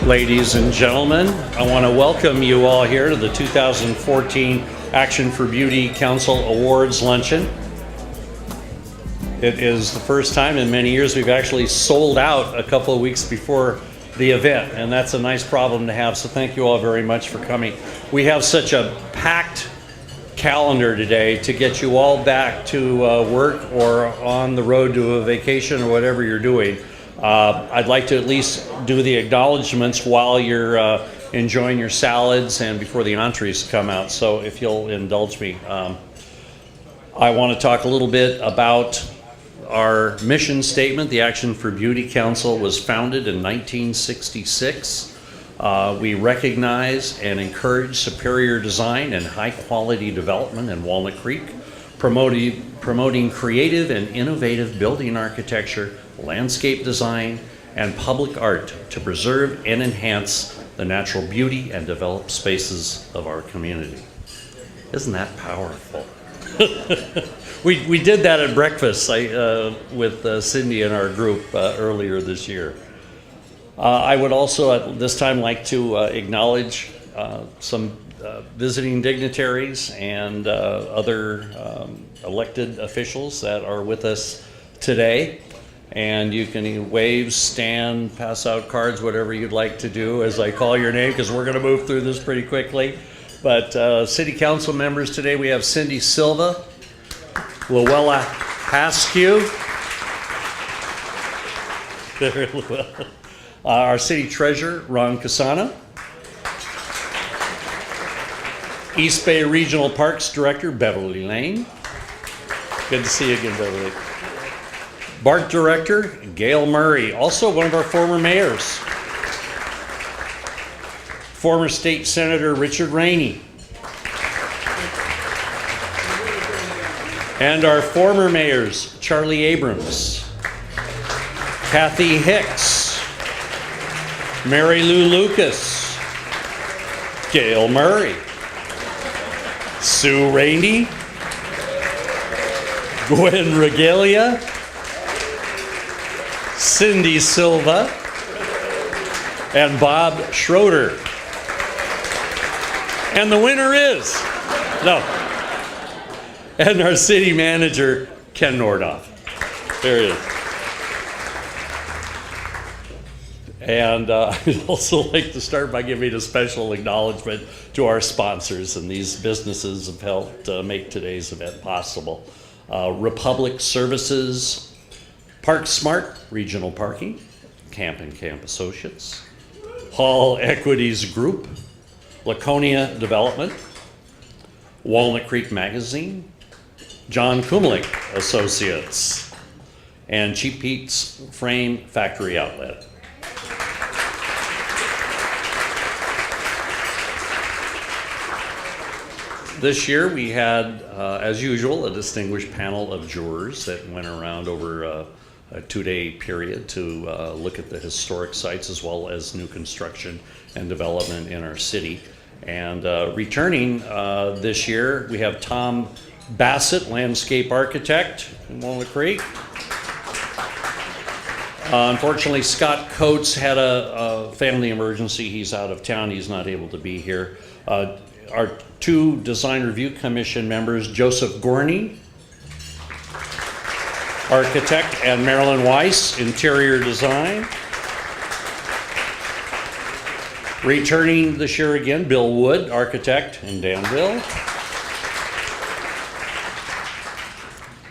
Ladies and gentlemen, I want to welcome you all here to the 2014 Action for Beauty Council Awards Luncheon. It is the first time in many years we've actually sold out a couple of weeks before the event, and that's a nice problem to have, so thank you all very much for coming. We have such a packed calendar today to get you all back to work or on the road to a vacation or whatever you're doing. I'd like to at least do the acknowledgments while you're enjoying your salads and before the entrees come out, so if you'll indulge me. I want to talk a little bit about our mission statement. The Action for Beauty Council was founded in 1966. We recognize and encourage superior design and high-quality development in Walnut Creek, promoting creative and innovative building architecture, landscape design, and public art to preserve and enhance the natural beauty and developed spaces of our community. Isn't that powerful? We did that at breakfast with Cindy and our group earlier this year. I would also at this time like to acknowledge some visiting dignitaries and other elected officials that are with us today. And you can wave, stand, pass out cards, whatever you'd like to do as I call your name, because we're going to move through this pretty quickly. But city council members today, we have Cindy Silva, Luella Haskew, our city treasurer, Ron Casano, East Bay Regional Parks Director, Beverly Lane. Good to see you again, Beverly. BART Director, Gail Murray, also one of our former mayors. Former State Senator Richard Rainey. And our former mayors, Charlie Abrams, Kathy Hicks, Mary Lou Lucas, Gail Murray, Sue Rainey, Gwen Regalia, Cindy Silva, and Bob Schroeder. And the winner is, and our city manager, Ken Nordoff. There he is. And I'd also like to start by giving a special acknowledgement to our sponsors, and these businesses have helped make today's event possible. Republic Services, Park Smart Regional Parking, Camp and Camp Associates, Hall Equities Group, Laconia Development, Walnut Creek Magazine, John Kumlik Associates, and Cheap Pete's Frame Factory Outlet. This year we had, as usual, a distinguished panel of jurors that went around over a two-day period to look at the historic sites as well as new construction and development in our city. And returning this year, we have Tom Bassett, landscape architect in Walnut Creek. Unfortunately, Scott Coates had a family emergency. He's out of town. He's not able to be here. Our two Design Review Commission members, Joseph Gorney, architect, and Marilyn Weiss, interior design. Returning this year again, Bill Wood, architect in Danville.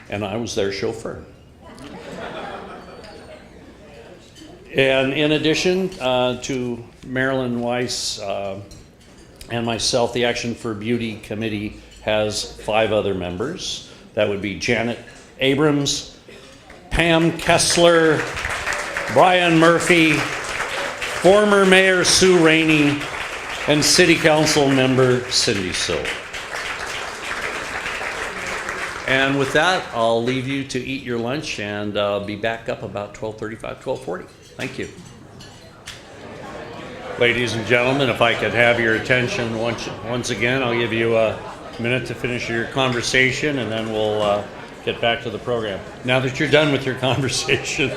And I was their chauffeur. And in addition to Marilyn Weiss and myself, the Action for Beauty Committee has 5 other members. That would be Janet Abrams, Pam Kessler, Brian Murphy, former Mayor Sue Rainey, and City Council member Cindy Silva. And with that, I'll leave you to eat your lunch and be back up about 12:35, 12:40. Thank you. Ladies and gentlemen, if I could have your attention once again, I'll give you a minute to finish your conversation, and then we'll get back to the program. Now that you're done with your conversation.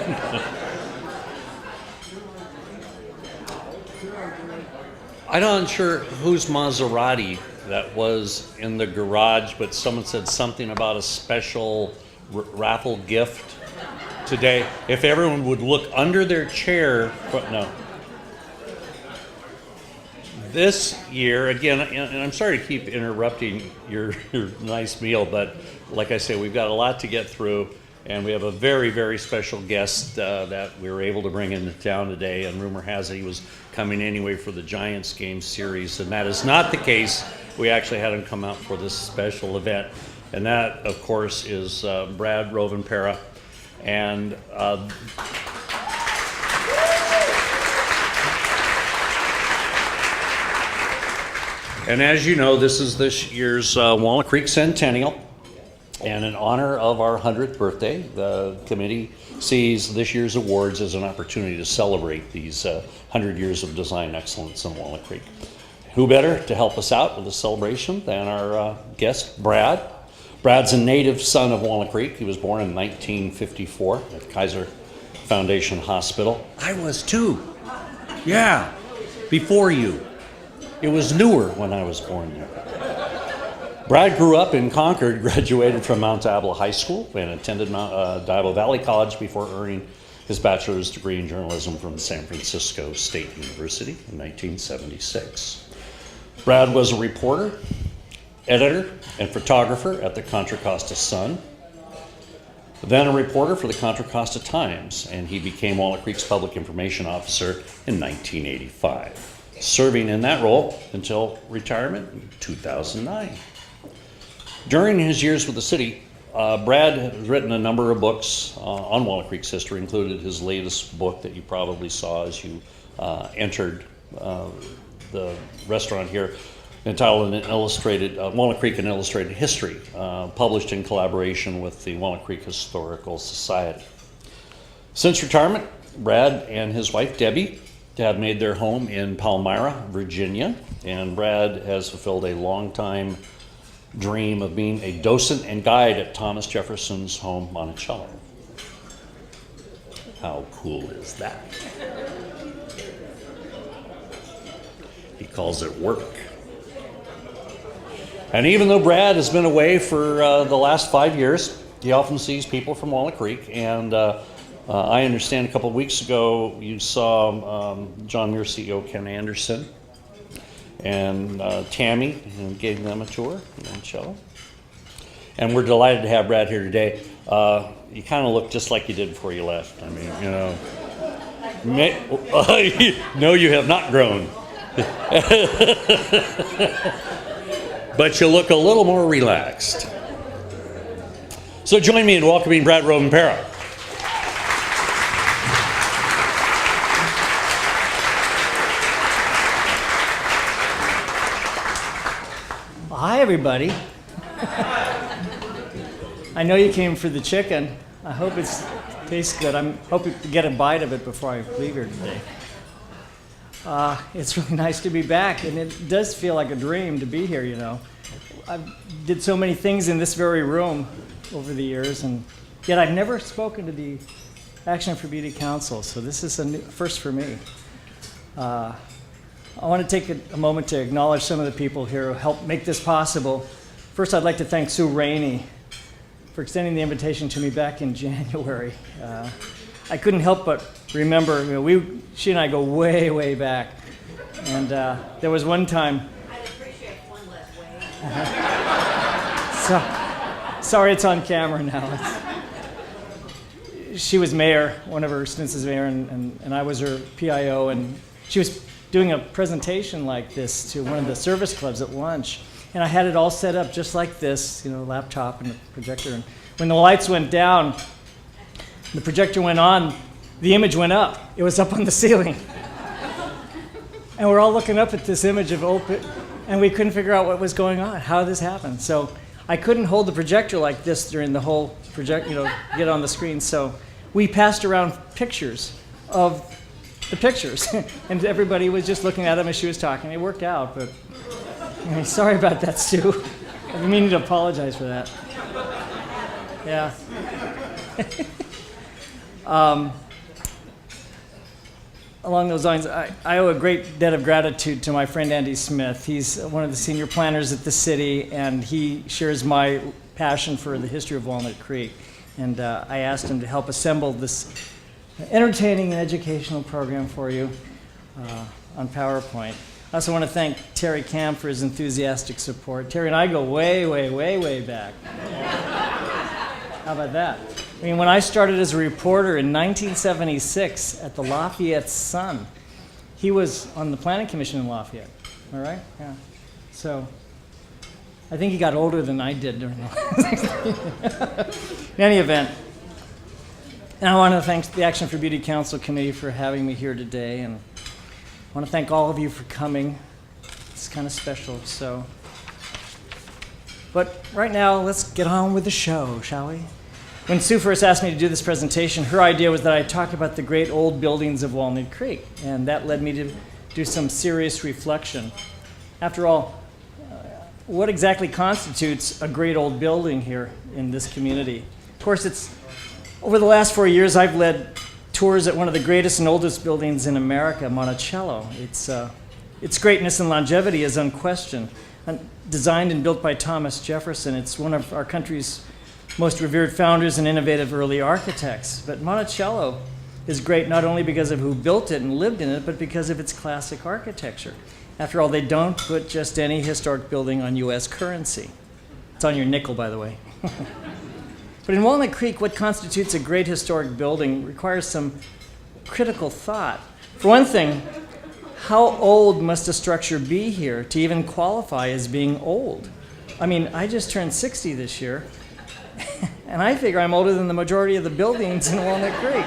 I'm not sure whose Maserati that was in the garage, but someone said something about a special raffle gift today. If everyone would look under their chair, but no. This year, again, and I'm sorry to keep interrupting your nice meal, but like I say, we've got a lot to get through, and we have a very, very special guest that we were able to bring into town today, and rumor has it he was coming anyway for the Giants game series, and that is not the case. We actually had him come out for this special event, and that, of course, is Brad Rovanpera, and and as you know, this is this year's Walnut Creek Centennial. And in honor of our 100th birthday, the committee sees this year's awards as an opportunity to celebrate these 100 years of design excellence in Walnut Creek. Who better to help us out with the celebration than our guest, Brad. Brad's a native son of Walnut Creek. He was born in 1954 at Kaiser Foundation Hospital. I was too. Yeah, before you. It was newer when I was born there. Brad grew up in Concord, graduated from Mount Diablo High School, and attended Diablo Valley College before earning his bachelor's degree in journalism from San Francisco State University in 1976. Brad was a reporter, editor, and photographer at the Contra Costa Sun, then a reporter for the Contra Costa Times, and he became Walnut Creek's public information officer in 1985. Serving in that role until retirement in 2009. During his years with the city, Brad has written a number of books on Walnut Creek's history, included his latest book that you probably saw as you entered the restaurant here, entitled Walnut Creek: An Illustrated History, published in collaboration with the Walnut Creek Historical Society. Since retirement, Brad and his wife, Debbie, have made their home in Palmyra, Virginia, and Brad has fulfilled a long-time dream of being a docent and guide at Thomas Jefferson's home, Monticello. How cool is that? He calls it work. And even though Brad has been away for the last 5 years, he often sees people from Walnut Creek, and I understand a couple of weeks ago you saw John Muir CEO Ken Anderson and Tammy, and gave them a tour in Monticello. And we're delighted to have Brad here today. You kind of look just like you did before you left. I mean, you know, no, you have not grown. But you look a little more relaxed. So join me in welcoming Brad Rovanpera. Hi, everybody. I know you came for the chicken. I hope it tastes good. I'm hoping to get a bite of it before I leave here today. It's really nice to be back, and it does feel like a dream to be here, you know. I did so many things in this very room over the years, and yet I've never spoken to the Action for Beauty Council, so this is a first for me. I want to take a moment to acknowledge some of the people here who helped make this possible. First, I'd like to thank Sue Rainey for extending the invitation to me back in January. I couldn't help but remember, you know, she and I go way, way back. And there was one time. I'd appreciate one less way. Sorry it's on camera now. She was mayor, one of her stints as mayor, and I was her PIO, and she was doing a presentation like this to one of the service clubs at lunch. And I had it all set up just like this, you know, laptop and a projector. And when the lights went down, the projector went on, the image went up. It was up on the ceiling. And we're all looking up at this image of open, and we couldn't figure out what was going on, how this happened. So I couldn't hold the projector like this during the whole project, you know, get on the screen. So we passed around pictures of the pictures, and everybody was just looking at them as she was talking. It worked out, but anyway, sorry about that, Stu. I've been meaning to apologize for that. Yeah. along those lines, I owe a great debt of gratitude to my friend Andy Smith. He's one of the senior planners at the city, and he shares my passion for the history of Walnut Creek. And I asked him to help assemble this entertaining and educational program for you on PowerPoint. I also want to thank Terry Camp for his enthusiastic support. Terry and I go way, way, way, way back. How about that? I mean, when I started as a reporter in 1976 at the Lafayette Sun, he was on the Planning Commission in Lafayette. All right? Yeah. So I think he got older than I did during the In any event, and I want to thank the Action for Beauty Council Committee for having me here today, and I want to thank all of you for coming. It's kind of special, so. But right now, let's get on with the show, shall we? When Sue first asked me to do this presentation, her idea was that I talk about the great old buildings of Walnut Creek, and that led me to do some serious reflection. After all, what exactly constitutes a great old building here in this community? Of course, over the last 4 years, I've led tours at one of the greatest and oldest buildings in America, Monticello. Its greatness and longevity is unquestioned. Designed and built by Thomas Jefferson, it's one of our country's most revered founders and innovative early architects. But Monticello is great not only because of who built it and lived in it, but because of its classic architecture. After all, they don't put just any historic building on U.S. currency. It's on your nickel, by the way. But in Walnut Creek, what constitutes a great historic building requires some critical thought. For one thing, how old must a structure be here to even qualify as being old? I mean, I just turned 60 this year, and I figure I'm older than the majority of the buildings in Walnut Creek.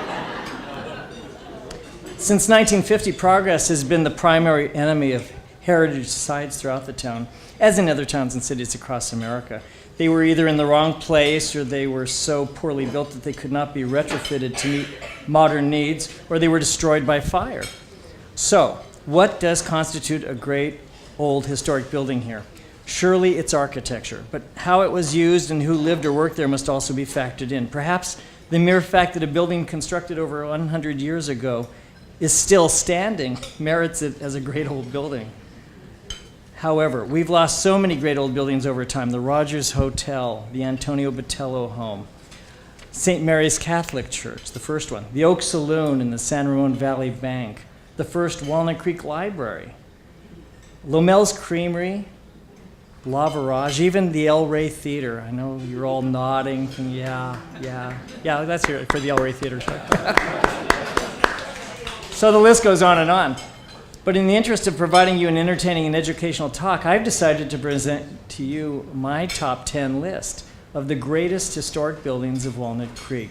Since 1950, progress has been the primary enemy of heritage sites throughout the town, as in other towns and cities across America. They were either in the wrong place, or they were so poorly built that they could not be retrofitted to meet modern needs, or they were destroyed by fire. So, what does constitute a great old historic building here? Surely it's architecture, but how it was used and who lived or worked there must also be factored in. Perhaps the mere fact that a building constructed over 100 years ago is still standing merits it as a great old building. However, we've lost so many great old buildings over time: the Rogers Hotel, the Antonio Botello Home, St. Mary's Catholic Church, the first one, the Oak Saloon and the San Ramon Valley Bank, the first Walnut Creek Library, Lomel's Creamery, La Virage, even the El Rey Theater. I know you're all nodding, and yeah, that's here for the El Rey Theater show. So the list goes on and on. But in the interest of providing you an entertaining and educational talk, I've decided to present to you my top 10 list of the greatest historic buildings of Walnut Creek.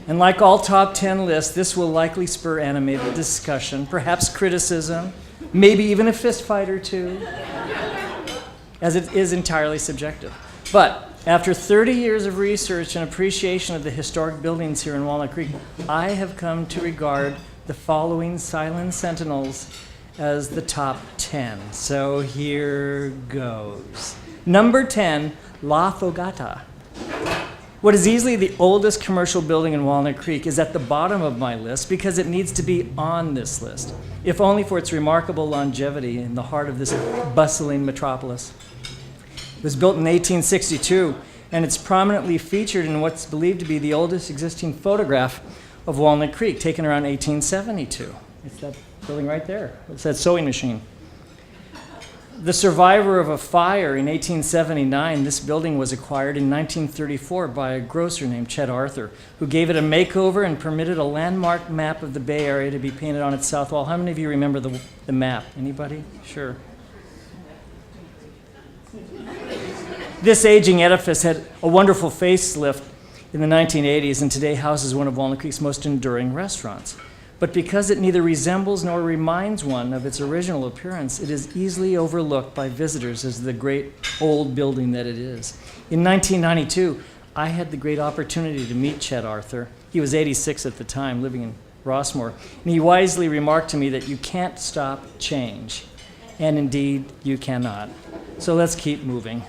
And like all top 10 lists, this will likely spur animated discussion, perhaps criticism, maybe even a fist fight or two, as it is entirely subjective. But after 30 years of research and appreciation of the historic buildings here in Walnut Creek, I have come to regard the following silent sentinels as the top 10. So here goes. Number 10, La Fogata. What is easily the oldest commercial building in Walnut Creek is at the bottom of my list because it needs to be on this list, if only for its remarkable longevity in the heart of this bustling metropolis. It was built in 1862, and it's prominently featured in what's believed to be the oldest existing photograph of Walnut Creek, taken around 1872. It's that building right there. It's that sewing machine. The survivor of a fire in 1879, this building was acquired in 1934 by a grocer named Chet Arthur, who gave it a makeover and permitted a landmark map of the Bay Area to be painted on its south wall. How many of you remember the map? Anybody? Sure. This aging edifice had a wonderful facelift in the 1980s, and today houses one of Walnut Creek's most enduring restaurants. But because it neither resembles nor reminds one of its original appearance, it is easily overlooked by visitors as the great old building that it is. In 1992, I had the great opportunity to meet Chet Arthur. He was 86 at the time, living in Rossmore, and he wisely remarked to me that you can't stop change. And indeed, you cannot. So let's keep moving.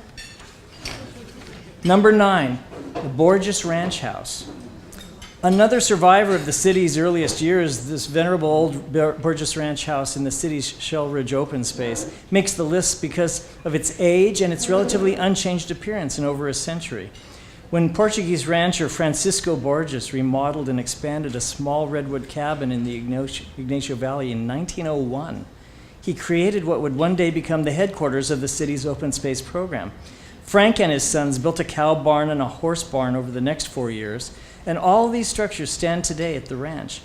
Number 9, the Borges Ranch House. Another survivor of the city's earliest years, this venerable old Burgess Ranch house in the city's Shell Ridge open space, makes the list because of its age and its relatively unchanged appearance in over a century. When Portuguese rancher Francisco Borges remodeled and expanded a small redwood cabin in the Ignacio Valley in 1901, he created what would one day become the headquarters of the city's open space program. Frank and his sons built a cow barn and a horse barn over the next 4 years, and all these structures stand today at the ranch.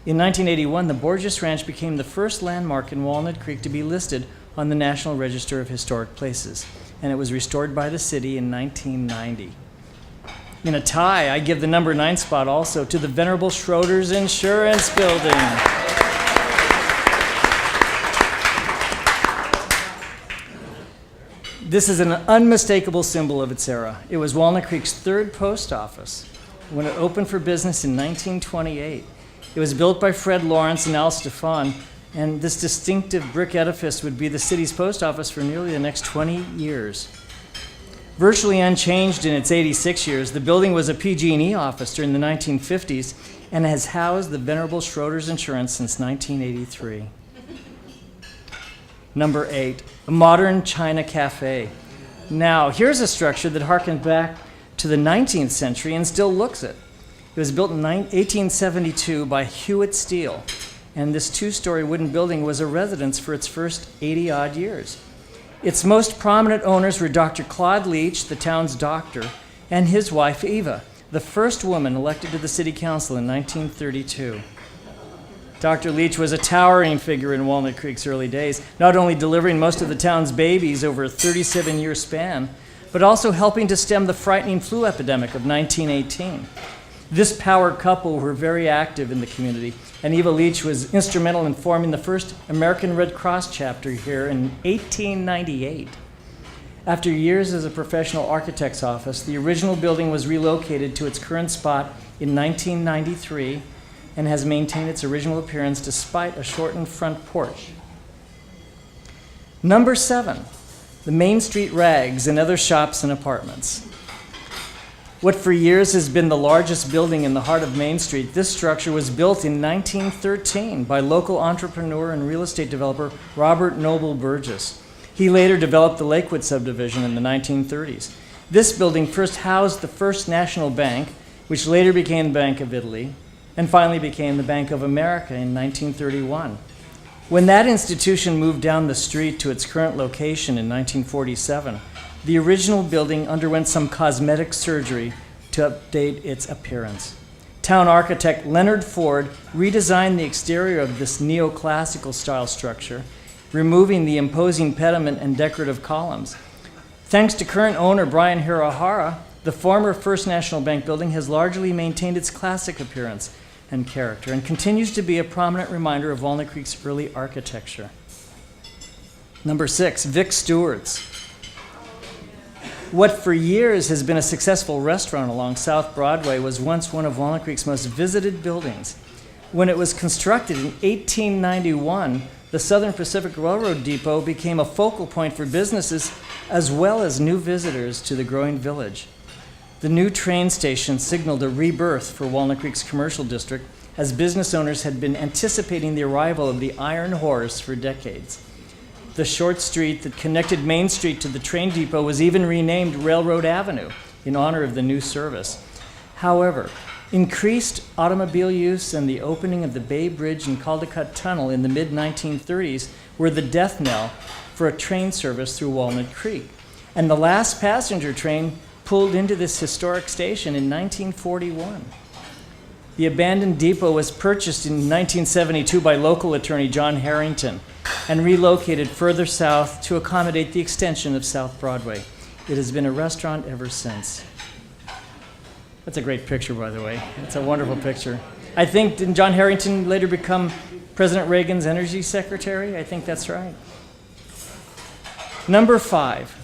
In 1981, the Borges Ranch became the first landmark in Walnut Creek to be listed on the National Register of Historic Places, and it was restored by the city in 1990. In a tie, I give the number 9 spot also to the venerable Schroeder's Insurance Building. This is an unmistakable symbol of its era. It was Walnut Creek's third post office when it opened for business in 1928. It was built by Fred Lawrence and Al Stefan, and this distinctive brick edifice would be the city's post office for nearly the next 20 years. Virtually unchanged in its 86 years, the building was a PG&E office during the 1950s and has housed the venerable Schroeder's Insurance since 1983. Number 8, a modern China cafe. Now, here's a structure that harkens back to the 19th century and still looks it. It was built in 1872 by Hewitt Steel, and this 2-story wooden building was a residence for its first 80-odd years. Its most prominent owners were Dr. Claude Leach, the town's doctor, and his wife Eva, the first woman elected to the city council in 1932. Dr. Leach was a towering figure in Walnut Creek's early days, not only delivering most of the town's babies over a 37-year span, but also helping to stem the frightening flu epidemic of 1918. This power couple were very active in the community, and Eva Leach was instrumental in forming the first American Red Cross chapter here in 1898. After years as a professional architect's office, the original building was relocated to its current spot in 1993 and has maintained its original appearance despite a shortened front porch. Number 7, the Main Street Rags and other shops and apartments. What for years has been the largest building in the heart of Main Street, this structure was built in 1913 by local entrepreneur and real estate developer Robert Noble Burgess. He later developed the Lakewood subdivision in the 1930s. This building first housed the First National Bank, which later became the Bank of Italy, and finally became the Bank of America in 1931. When that institution moved down the street to its current location in 1947, the original building underwent some cosmetic surgery to update its appearance. Town architect Leonard Ford redesigned the exterior of this neoclassical style structure, removing the imposing pediment and decorative columns. Thanks to current owner Brian Hirahara, the former First National Bank building has largely maintained its classic appearance and character and continues to be a prominent reminder of Walnut Creek's early architecture. Number 6, Vic Stewart's. What for years has been a successful restaurant along South Broadway was once one of Walnut Creek's most visited buildings. When it was constructed in 1891, the Southern Pacific Railroad Depot became a focal point for businesses as well as new visitors to the growing village. The new train station signaled a rebirth for Walnut Creek's commercial district, as business owners had been anticipating the arrival of the Iron Horse for decades. The short street that connected Main Street to the train depot was even renamed Railroad Avenue in honor of the new service. However, increased automobile use and the opening of the Bay Bridge and Caldecott Tunnel in the mid-1930s were the death knell for a train service through Walnut Creek. And the last passenger train pulled into this historic station in 1941. The abandoned depot was purchased in 1972 by local attorney John Harrington and relocated further south to accommodate the extension of South Broadway. It has been a restaurant ever since. That's a great picture, by the way. It's a wonderful picture. I think, didn't John Harrington later become President Reagan's energy secretary? I think that's right. Number 5,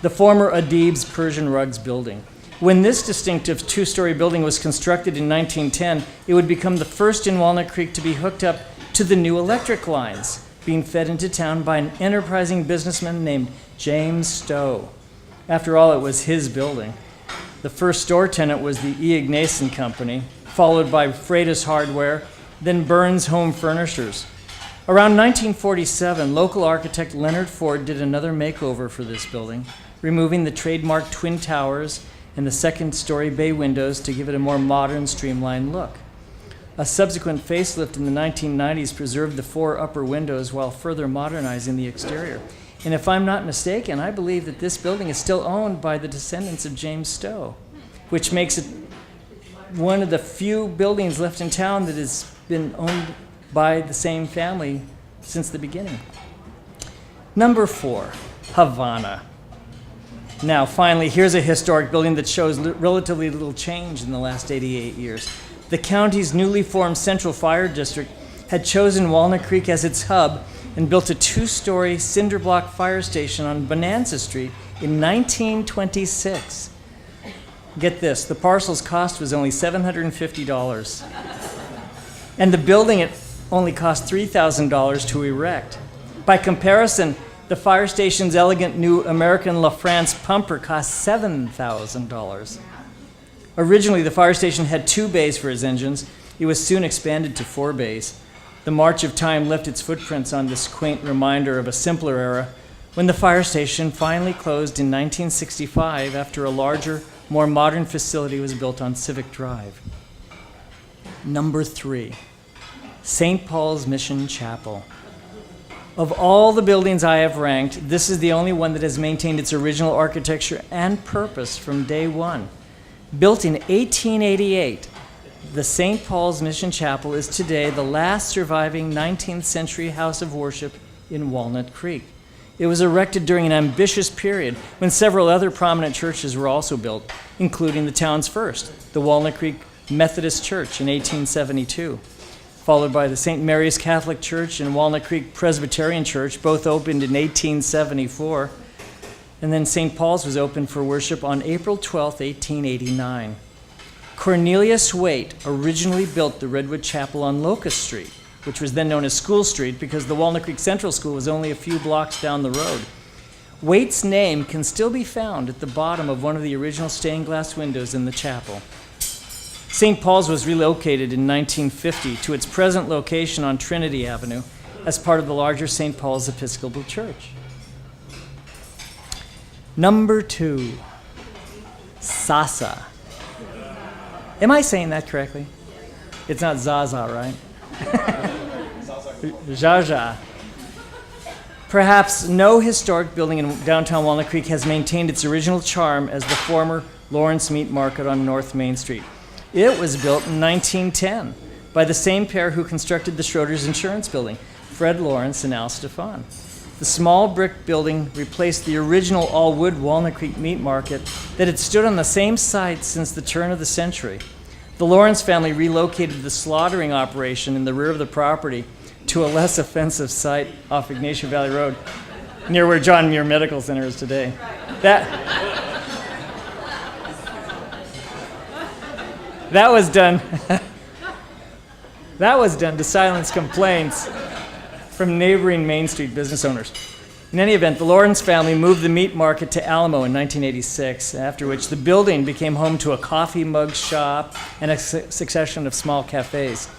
the former Adib's Persian Rugs building. When this distinctive 2-story building was constructed in 1910, it would become the first in Walnut Creek to be hooked up to the new electric lines being fed into town by an enterprising businessman named James Stowe. After all, it was his building. The first store tenant was the E. Ignason Company, followed by Freitas Hardware, then Burns Home Furnishers. Around 1947, local architect Leonard Ford did another makeover for this building, removing the trademark twin towers and the second-story bay windows to give it a more modern, streamlined look. A subsequent facelift in the 1990s preserved the 4 upper windows while further modernizing the exterior. And if I'm not mistaken, I believe that this building is still owned by the descendants of James Stowe, which makes it one of the few buildings left in town that has been owned by the same family since the beginning. Number 4, Havana. Now, finally, here's a historic building that shows relatively little change in the last 88 years. The county's newly formed Central Fire District had chosen Walnut Creek as its hub and built a 2-story cinder block fire station on Bonanza Street in 1926. Get this, the parcel's cost was only $750. And the building, it only cost $3,000 to erect. By comparison, the fire station's elegant new American La France pumper cost $7,000. Originally, the fire station had 2 bays for its engines. It was soon expanded to 4 bays. The march of time left its footprints on this quaint reminder of a simpler era when the fire station finally closed in 1965 after a larger, more modern facility was built on Civic Drive. Number 3, St. Paul's Mission Chapel. Of all the buildings I have ranked, this is the only one that has maintained its original architecture and purpose from day one. Built in 1888, the St. Paul's Mission Chapel is today the last surviving 19th century house of worship in Walnut Creek. It was erected during an ambitious period when several other prominent churches were also built, including the town's first, the Walnut Creek Methodist Church in 1872, followed by the St. Mary's Catholic Church and Walnut Creek Presbyterian Church, both opened in 1874. And then St. Paul's was opened for worship on April 12, 1889. Cornelius Waite originally built the Redwood Chapel on Locust Street, which was then known as School Street because the Walnut Creek Central School was only a few blocks down the road. Waite's name can still be found at the bottom of one of the original stained glass windows in the chapel. St. Paul's was relocated in 1950 to its present location on Trinity Avenue as part of the larger St. Paul's Episcopal Church. Number 2, Sasa. Am I saying that correctly? It's not Zaza, right? Jaja. Perhaps no historic building in downtown Walnut Creek has maintained its original charm as the former Lawrence Meat Market on North Main Street. It was built in 1910 by the same pair who constructed the Schroeder's Insurance Building, Fred Lawrence and Al Stefan. The small brick building replaced the original all-wood Walnut Creek Meat Market that had stood on the same site since the turn of the century. The Lawrence family relocated the slaughtering operation in the rear of the property to a less offensive site off Ignacio Valley Road, near where John Muir Medical Center is today. That was done. That was done to silence complaints from neighboring Main Street business owners. In any event, the Lawrence family moved the meat market to Alamo in 1986, after which the building became home to a coffee mug shop and a succession of small cafes.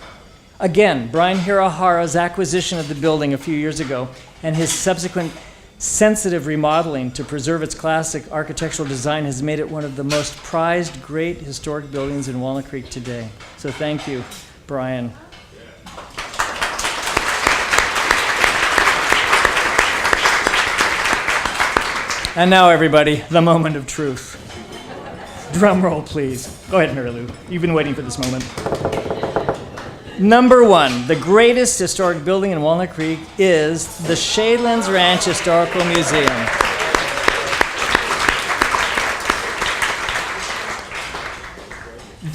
Again, Brian Hirahara's acquisition of the building a few years ago and his subsequent sensitive remodeling to preserve its classic architectural design has made it one of the most prized great historic buildings in Walnut Creek today. So thank you, Brian. And now, everybody, the moment of truth. Drum roll, please. Go ahead, Mary Lou. You've been waiting for this moment. Number 1, the greatest historic building in Walnut Creek is the Shadelands Ranch Historical Museum.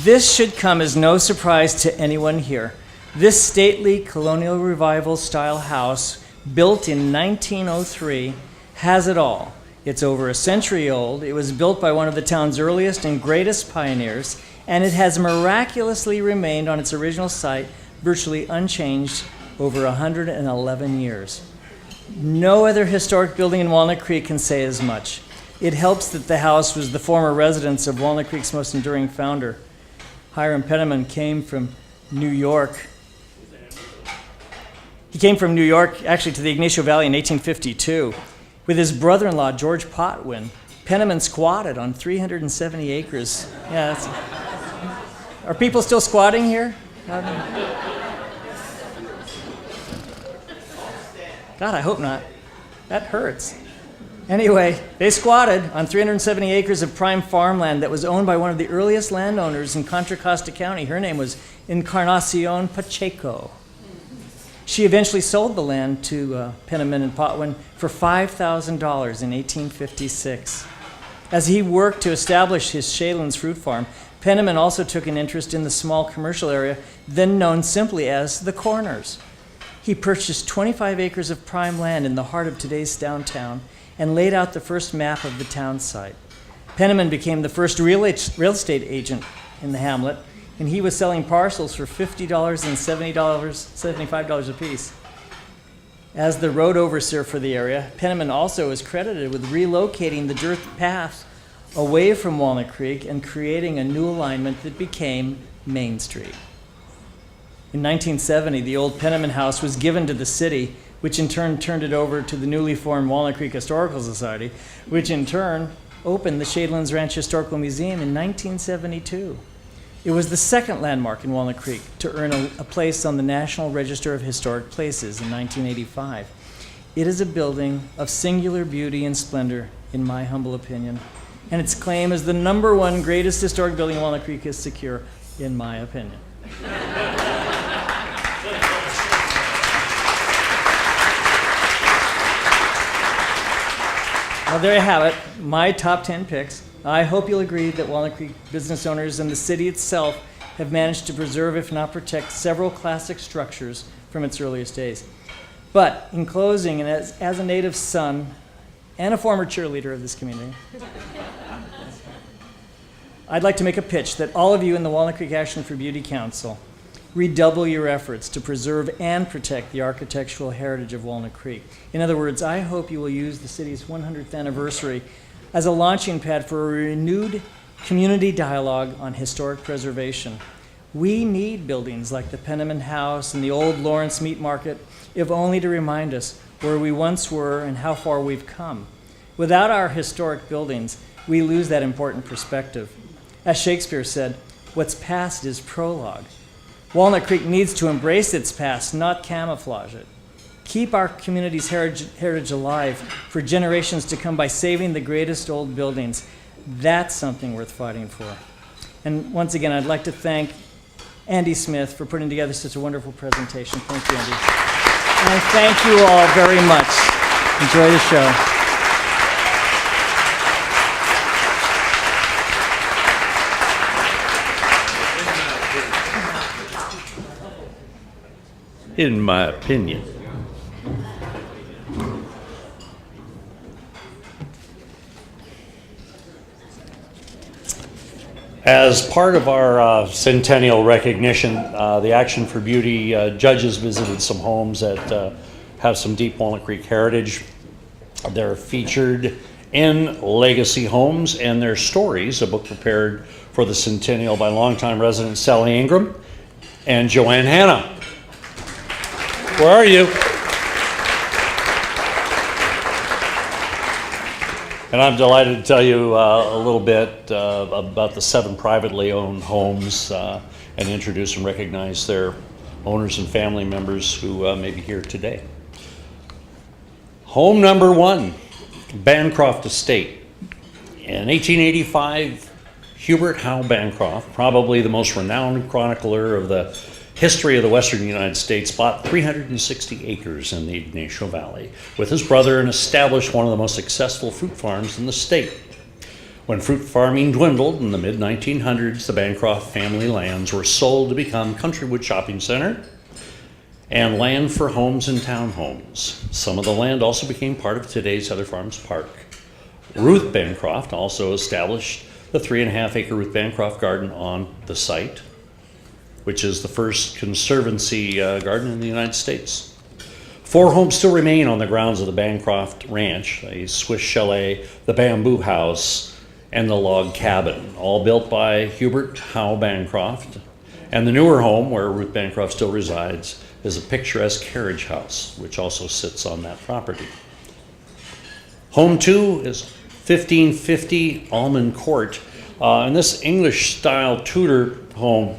This should come as no surprise to anyone here. This stately colonial revival style house, built in 1903, has it all. It's over a century old, it was built by one of the town's earliest and greatest pioneers, and it has miraculously remained on its original site, virtually unchanged, over 111 years. No other historic building in Walnut Creek can say as much. It helps that the house was the former residence of Walnut Creek's most enduring founder. Hiram Penniman came from New York. He came from New York, actually, to the Ignacio Valley in 1852. With his brother-in-law, George Potwin, Penniman squatted on 370 acres. Yeah, are people still squatting here? God, I hope not. That hurts. Anyway, they squatted on 370 acres of prime farmland that was owned by one of the earliest landowners in Contra Costa County. Her name was Encarnacion Pacheco. She eventually sold the land to Penniman and Potwin for $5,000 in 1856. As he worked to establish his Shaylands fruit farm, Penniman also took an interest in the small commercial area then known simply as the Corners. He purchased 25 acres of prime land in the heart of today's downtown and laid out the first map of the town site. Penniman became the first real estate agent in the hamlet, and he was selling parcels for $50 and $75 apiece. As the road overseer for the area, Penniman also is credited with relocating the dirt path away from Walnut Creek and creating a new alignment that became Main Street. In 1970, the old Penniman house was given to the city, which in turn turned it over to the newly formed Walnut Creek Historical Society, which in turn opened the Shaylands Ranch Historical Museum in 1972. It was the second landmark in Walnut Creek to earn a place on the National Register of Historic Places in 1985. It is a building of singular beauty and splendor, in my humble opinion, and its claim as the #1 greatest historic building in Walnut Creek is secure, in my opinion. Well, there you have it, my top 10 picks. I hope you'll agree that Walnut Creek business owners and the city itself have managed to preserve, if not protect, several classic structures from its earliest days. But in closing, and as a native son and a former cheerleader of this community, I'd like to make a pitch that all of you in the Walnut Creek Action for Beauty Council redouble your efforts to preserve and protect the architectural heritage of Walnut Creek. In other words, I hope you will use the city's 100th anniversary as a launching pad for a renewed community dialogue on historic preservation. We need buildings like the Penniman House and the old Lawrence Meat Market, if only to remind us where we once were and how far we've come. Without our historic buildings, we lose that important perspective. As Shakespeare said, what's past is prologue. Walnut Creek needs to embrace its past, not camouflage it. Keep our community's heritage alive for generations to come by saving the greatest old buildings. That's something worth fighting for. And once again, I'd like to thank Andy Smith for putting together such a wonderful presentation. Thank you, Andy. And I thank you all very much. Enjoy the show. In my opinion. As part of our centennial recognition, the Action for Beauty judges visited some homes that have some deep Walnut Creek heritage. They're featured in Legacy Homes and Their Stories, a book prepared for the centennial by longtime residents Sally Ingram and Joanne Hanna. Where are you? And I'm delighted to tell you a little bit about the 7 privately owned homes and introduce and recognize their owners and family members who may be here today. Home number 1, Bancroft Estate. In 1885, Hubert Howe Bancroft, probably the most renowned chronicler of the history of the western United States, bought 360 acres in the Ignacio Valley with his brother and established one of the most successful fruit farms in the state. When fruit farming dwindled in the mid-1900s, the Bancroft family lands were sold to become Countrywood Shopping Center and land for homes and townhomes. Some of the land also became part of today's Heather Farms Park. Ruth Bancroft also established the 3.5-acre Ruth Bancroft Garden on the site, which is the first conservancy garden in the United States. 4 homes still remain on the grounds of the Bancroft Ranch: a Swiss chalet, the Bamboo House, and the log cabin, all built by Hubert Howe Bancroft. And the newer home, where Ruth Bancroft still resides, is a picturesque carriage house, which also sits on that property. Home 2 is 1550 Almond Court. And this English-style Tudor home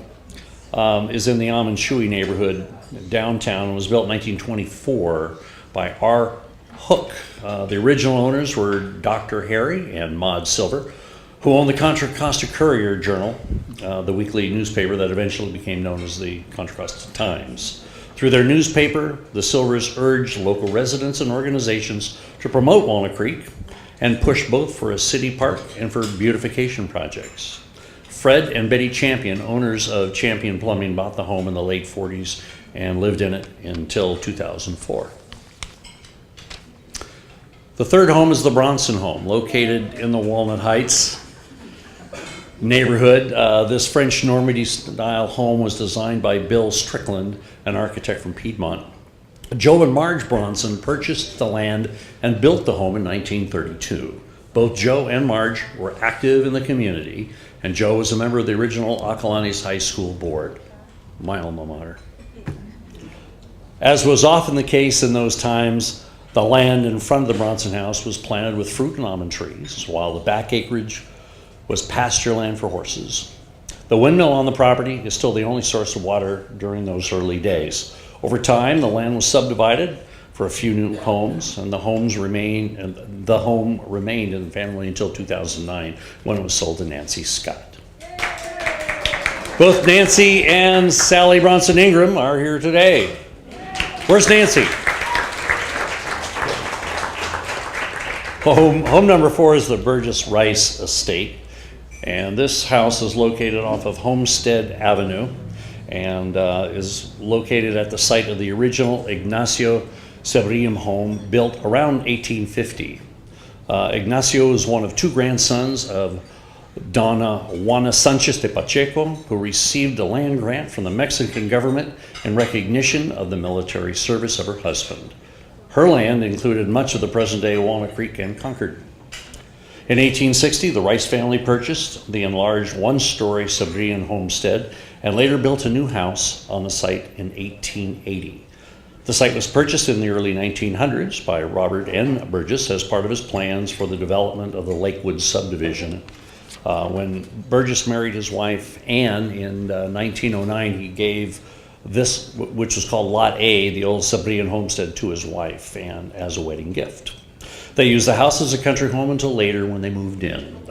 is in the Almond Shoey neighborhood downtown and was built in 1924 by R. Hook. The original owners were Dr. Harry and Maud Silver, who owned the Contra Costa Courier-Journal, the weekly newspaper that eventually became known as the Contra Costa Times. Through their newspaper, the Silvers urged local residents and organizations to promote Walnut Creek and push both for a city park and for beautification projects. Fred and Betty Champion, owners of Champion Plumbing, bought the home in the late 40s and lived in it until 2004. The third home is the Bronson home, located in the Walnut Heights neighborhood. This French Normandy-style home was designed by Bill Strickland, an architect from Piedmont. Joe and Marge Bronson purchased the land and built the home in 1932. Both Joe and Marge were active in the community, and Joe was a member of the original Acalanes High School board, my alma mater. As was often the case in those times, the land in front of the Bronson house was planted with fruit and almond trees, while the back acreage was pasture land for horses. The windmill on the property is still the only source of water during those early days. Over time, the land was subdivided for a few new homes, and the home remained in the family until 2009, when it was sold to Nancy Scott. Both Nancy and Sally Bronson Ingram are here today. Where's Nancy? Home number 4 is the Burgess Rice Estate. And this house is located off of Homestead Avenue and is located at the site of the original Ignacio Severin home built around 1850. Ignacio is one of 2 grandsons of Donna Juana Sanchez de Pacheco, who received a land grant from the Mexican government in recognition of the military service of her husband. Her land included much of the present-day Walnut Creek and Concord. In 1860, the Rice family purchased the enlarged 1-story Severin homestead and later built a new house on the site in 1880. The site was purchased in the early 1900s by Robert N. Burgess as part of his plans for the development of the Lakewood subdivision. When Burgess married his wife Anne in 1909, he gave this, which was called Lot A, the old Severin homestead, to his wife Anne as a wedding gift. They used the house as a country home until later when they moved in.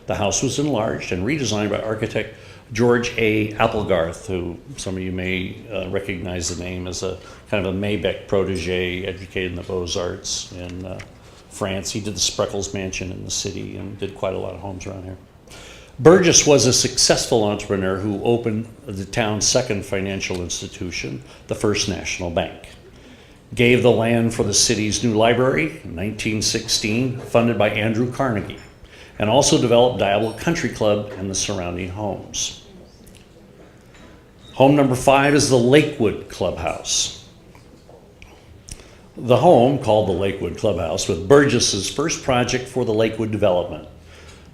The house was enlarged and redesigned by architect George A. Applegarth, who some of you may recognize the name as a kind of a Maybeck protege, educated in the Beaux-Arts in France. He did the Spreckles Mansion in the city and did quite a lot of homes around here. Burgess was a successful entrepreneur who opened the town's second financial institution, the First National Bank. Gave the land for the city's new library in 1916, funded by Andrew Carnegie, and also developed Diablo Country Club and the surrounding homes. Home number 5 is the Lakewood Clubhouse. The home, called the Lakewood Clubhouse, was Burgess's first project for the Lakewood development.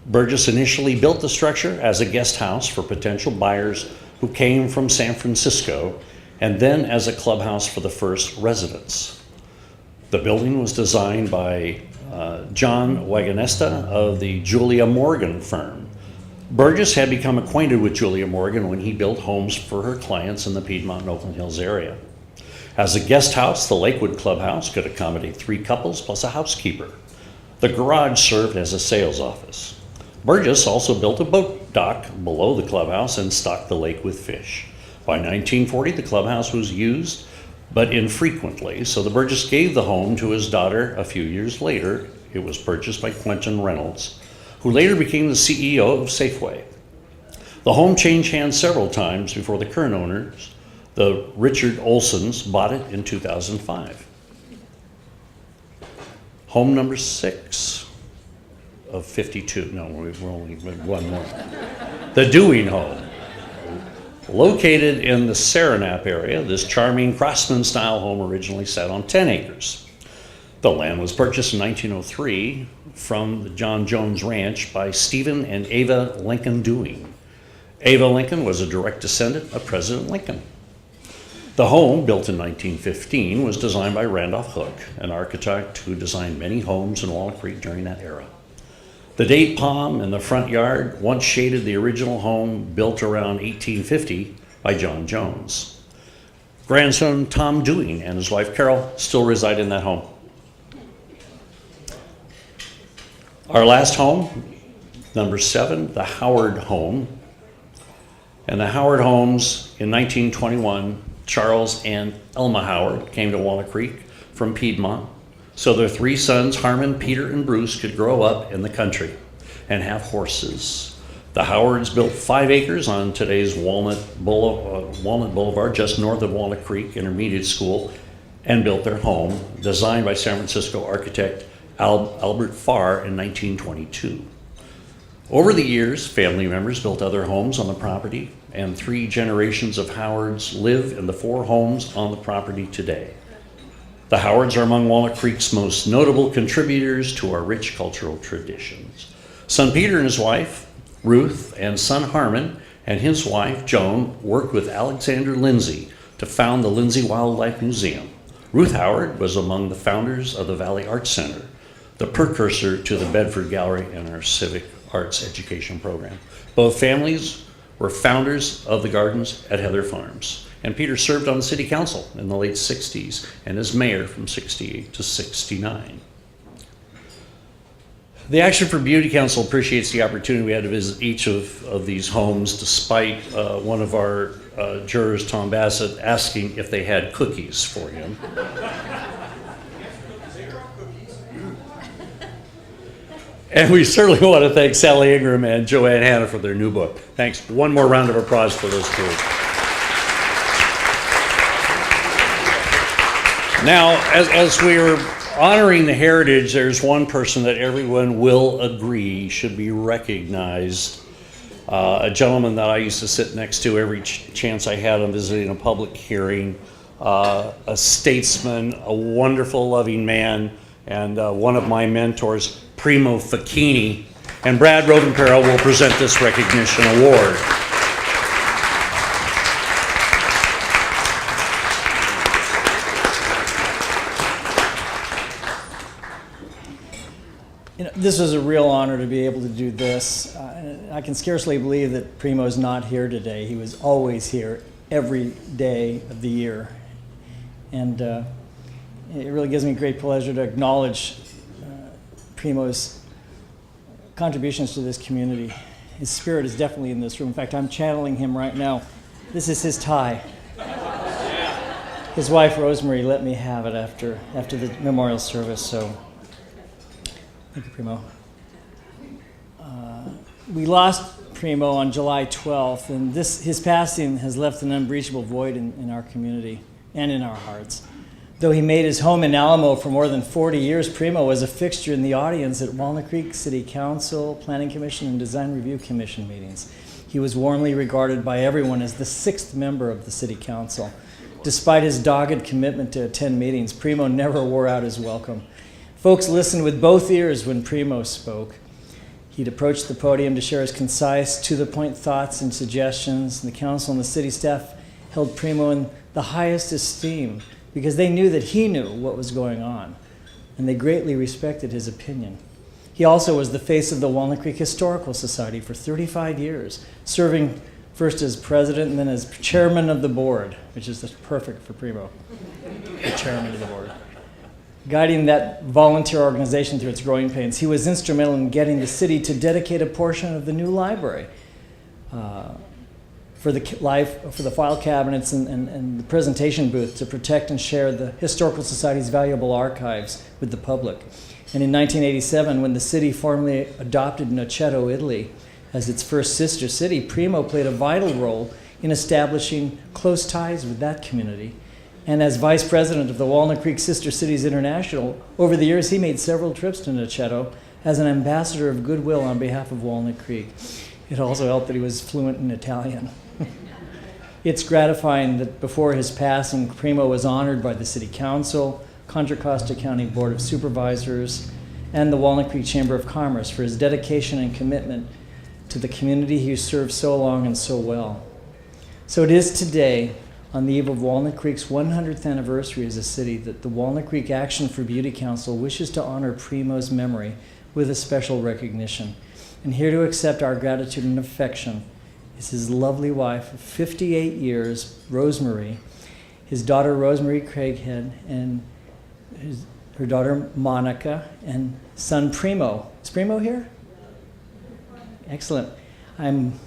Burgess initially built the structure as a guest house for potential buyers who came from San Francisco, and then as a clubhouse for the first residents. The building was designed by John Wagonesta of the Julia Morgan firm. Burgess had become acquainted with Julia Morgan when he built homes for her clients in the Piedmont and Oakland Hills area. As a guest house, the Lakewood Clubhouse could accommodate 3 couples plus a housekeeper. The garage served as a sales office. Burgess also built a boat dock below the clubhouse and stocked the lake with fish. By 1940, the clubhouse was used, but infrequently, so the Burgess gave the home to his daughter a few years later. It was purchased by Quentin Reynolds, who later became the CEO of Safeway. The home changed hands several times before the current owners, the Richard Olsons, bought it in 2005. Home number 6 of 52. No, we're only one more. The Dewing home. Located in the Saranap area, this charming craftsman-style home originally sat on 10 acres. The land was purchased in 1903 from the John Jones Ranch by Stephen and Ava Lincoln Dewing. Ava Lincoln was a direct descendant of President Lincoln. The home, built in 1915, was designed by Randolph Hook, an architect who designed many homes in Walnut Creek during that era. The date palm in the front yard once shaded the original home built around 1850 by John Jones. Grandson Tom Dewing and his wife Carol still reside in that home. Our last home, number 7, the Howard home. And the Howard homes in 1921, Charles and Elma Howard came to Walnut Creek from Piedmont, so their 3 sons, Harmon, Peter, and Bruce, could grow up in the country and have horses. The Howards built 5 acres on today's Walnut Boulevard, just north of Walnut Creek Intermediate School, and built their home, designed by San Francisco architect Albert Farr in 1922. Over the years, family members built other homes on the property, and 3 generations of Howards live in the 4 homes on the property today. The Howards are among Walnut Creek's most notable contributors to our rich cultural traditions. Son Peter and his wife, Ruth, and son Harmon and his wife, Joan, worked with Alexander Lindsay to found the Lindsay Wildlife Museum. Ruth Howard was among the founders of the Valley Arts Center, the precursor to the Bedford Gallery and our civic arts education program. Both families were founders of the gardens at Heather Farms. And Peter served on the city council in the late 60s and as mayor from 68 to 69. The Action for Beauty Council appreciates the opportunity we had to visit each of these homes, despite one of our jurors, Tom Bassett, asking if they had cookies for him. And we certainly want to thank Sally Ingram and Joanne Hanna for their new book. Thanks. One more round of applause for those 2. Now, as we are honoring the heritage, there's one person that everyone will agree should be recognized. A gentleman that I used to sit next to every chance I had on visiting a public hearing, a statesman, a wonderful, loving man, and one of my mentors, Primo Facchini. And Brad Rovanpera will present this recognition award. This was a real honor to be able to do this. I can scarcely believe that Primo's not here today. He was always here every day of the year. And it really gives me great pleasure to acknowledge Primo's contributions to this community. His spirit is definitely in this room. In fact, I'm channeling him right now. This is his tie. His wife, Rosemary, let me have it after the memorial service, so thank you, Primo. We lost Primo on July 12th, and his passing has left an unbreachable void in our community and in our hearts. Though he made his home in Alamo for more than 40 years, Primo was a fixture in the audience at Walnut Creek City Council, Planning Commission, and Design Review Commission meetings. He was warmly regarded by everyone as the 6th member of the City Council. Despite his dogged commitment to attend meetings, Primo never wore out his welcome. Folks listened with both ears when Primo spoke. He'd approach the podium to share his concise, to-the-point thoughts and suggestions, and the council and the city staff held Primo in the highest esteem because they knew that he knew what was going on, and they greatly respected his opinion. He also was the face of the Walnut Creek Historical Society for 35 years, serving first as president and then as chairman of the board, which is just perfect for Primo, the chairman of the board. Guiding that volunteer organization through its growing pains, he was instrumental in getting the city to dedicate a portion of the new library for the file cabinets and the presentation booth to protect and share the Historical Society's valuable archives with the public. And in 1987, when the city formally adopted Noceto, Italy, as its first sister city, Primo played a vital role in establishing close ties with that community. And as vice president of the Walnut Creek Sister Cities International, over the years he made several trips to Noceto as an ambassador of goodwill on behalf of Walnut Creek. It also helped that he was fluent in Italian. It's gratifying that before his passing, Primo was honored by the City Council, Contra Costa County Board of Supervisors, and the Walnut Creek Chamber of Commerce for his dedication and commitment to the community he served so long and so well. So it is today, on the eve of Walnut Creek's 100th anniversary as a city, that the Walnut Creek Action for Beauty Council wishes to honor Primo's memory with a special recognition. And here to accept our gratitude and affection is his lovely wife of 58 years, Rosemary, his daughter Rosemary Craighead, and her daughter Monica, and son Primo. Is Primo here? Excellent. I'm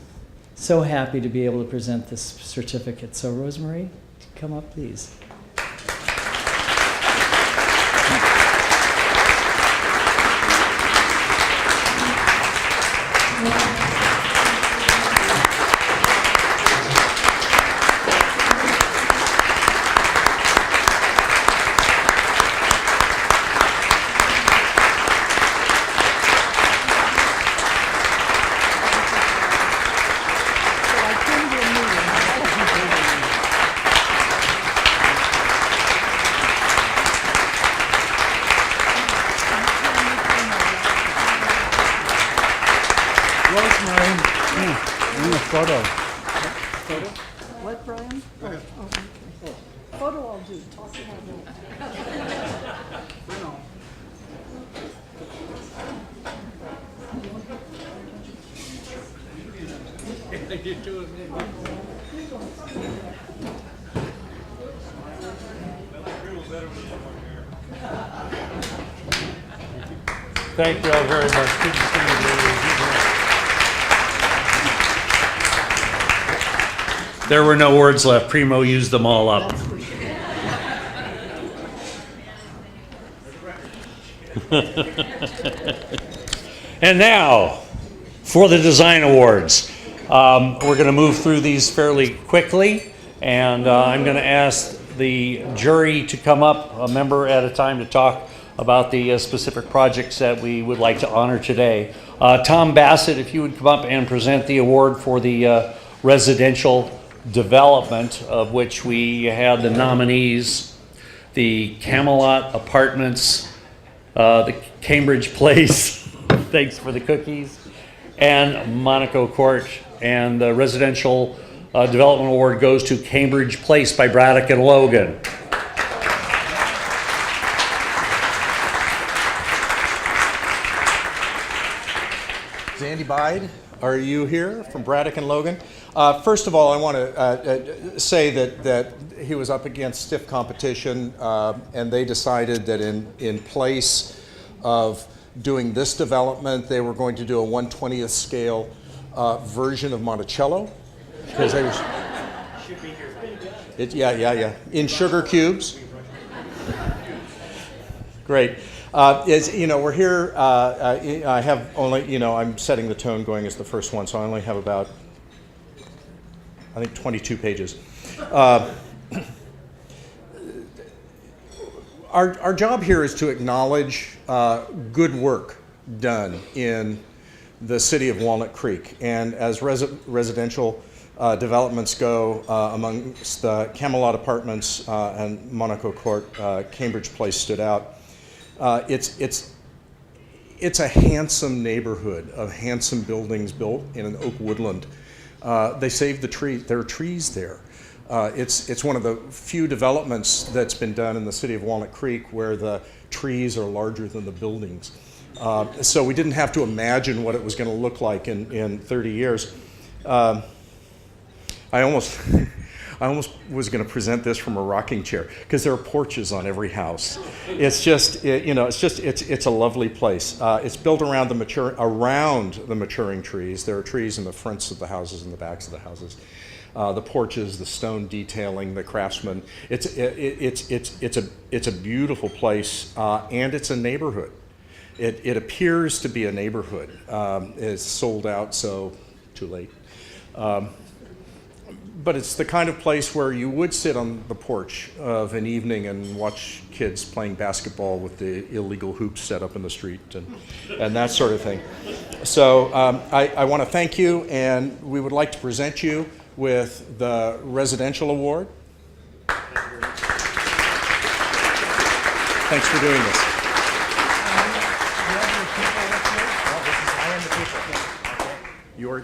so happy to be able to present this certificate. So Rosemary, come up, please. What, Brian? Photo I'll do. Talk to him. Thank you all very much. Good to see you, ladies. There were no words left. Primo used them all up. And now, for the design awards. We're going to move through these fairly quickly, and I'm going to ask the jury to come up, a member at a time, to talk about the specific projects that we would like to honor today. Tom Bassett, if you would come up and present the award for the residential development, of which we had the nominees, the Camelot Apartments, the Cambridge Place, thanks for the cookies, and Monaco Court. And the residential development award goes to Cambridge Place by Braddock and Logan. Andy Bide, are you here from Braddock and Logan? First of all, I want to say that he was up against stiff competition, and they decided that in place of doing this development, they were going to do a 1/20th scale version of Monticello, because they was yeah, in sugar cubes. Great. As you know, we're here. I have only, I'm setting the tone going as the first one, so I only have about, I think, 22 pages. Our job here is to acknowledge good work done in the city of Walnut Creek, and as residential developments go, amongst the Camelot Apartments and Monaco Court, Cambridge Place stood out. It's a handsome neighborhood of handsome buildings built in an oak woodland. They saved the tree. There are trees there. It's one of the few developments that's been done in the city of Walnut Creek where the trees are larger than the buildings. So we didn't have to imagine what it was going to look like in 30 years. I almost was going to present this from a rocking chair because there are porches on every house. It's just, it's a lovely place. It's built around the maturing trees. There are trees in the fronts of the houses and the backs of the houses. The porches, the stone detailing, the craftsmen. It's a beautiful place, and it's a neighborhood. It appears to be a neighborhood. It's sold out, so too late. But it's the kind of place where you would sit on the porch of an evening and watch kids playing basketball with the illegal hoops set up in the street and that sort of thing. So I want to thank you, and we would like to present you with the Residential Award. Thanks for doing this.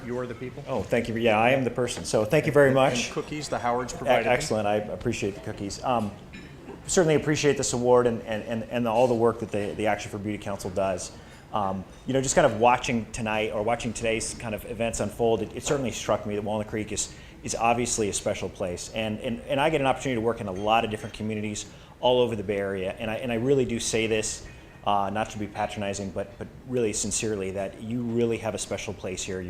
You're the people? Oh, thank you. Yeah, I am the person. So thank you very much. And cookies, the Howards provided them. Excellent. I appreciate the cookies. Certainly appreciate this award and all the work that the Action for Beauty Council does. Just kind of watching tonight or watching today's kind of events unfold, it certainly struck me that Walnut Creek is obviously a special place. And I get an opportunity to work in a lot of different communities all over the Bay Area. And I really do say this, not to be patronizing, but really sincerely, that you really have a special place here.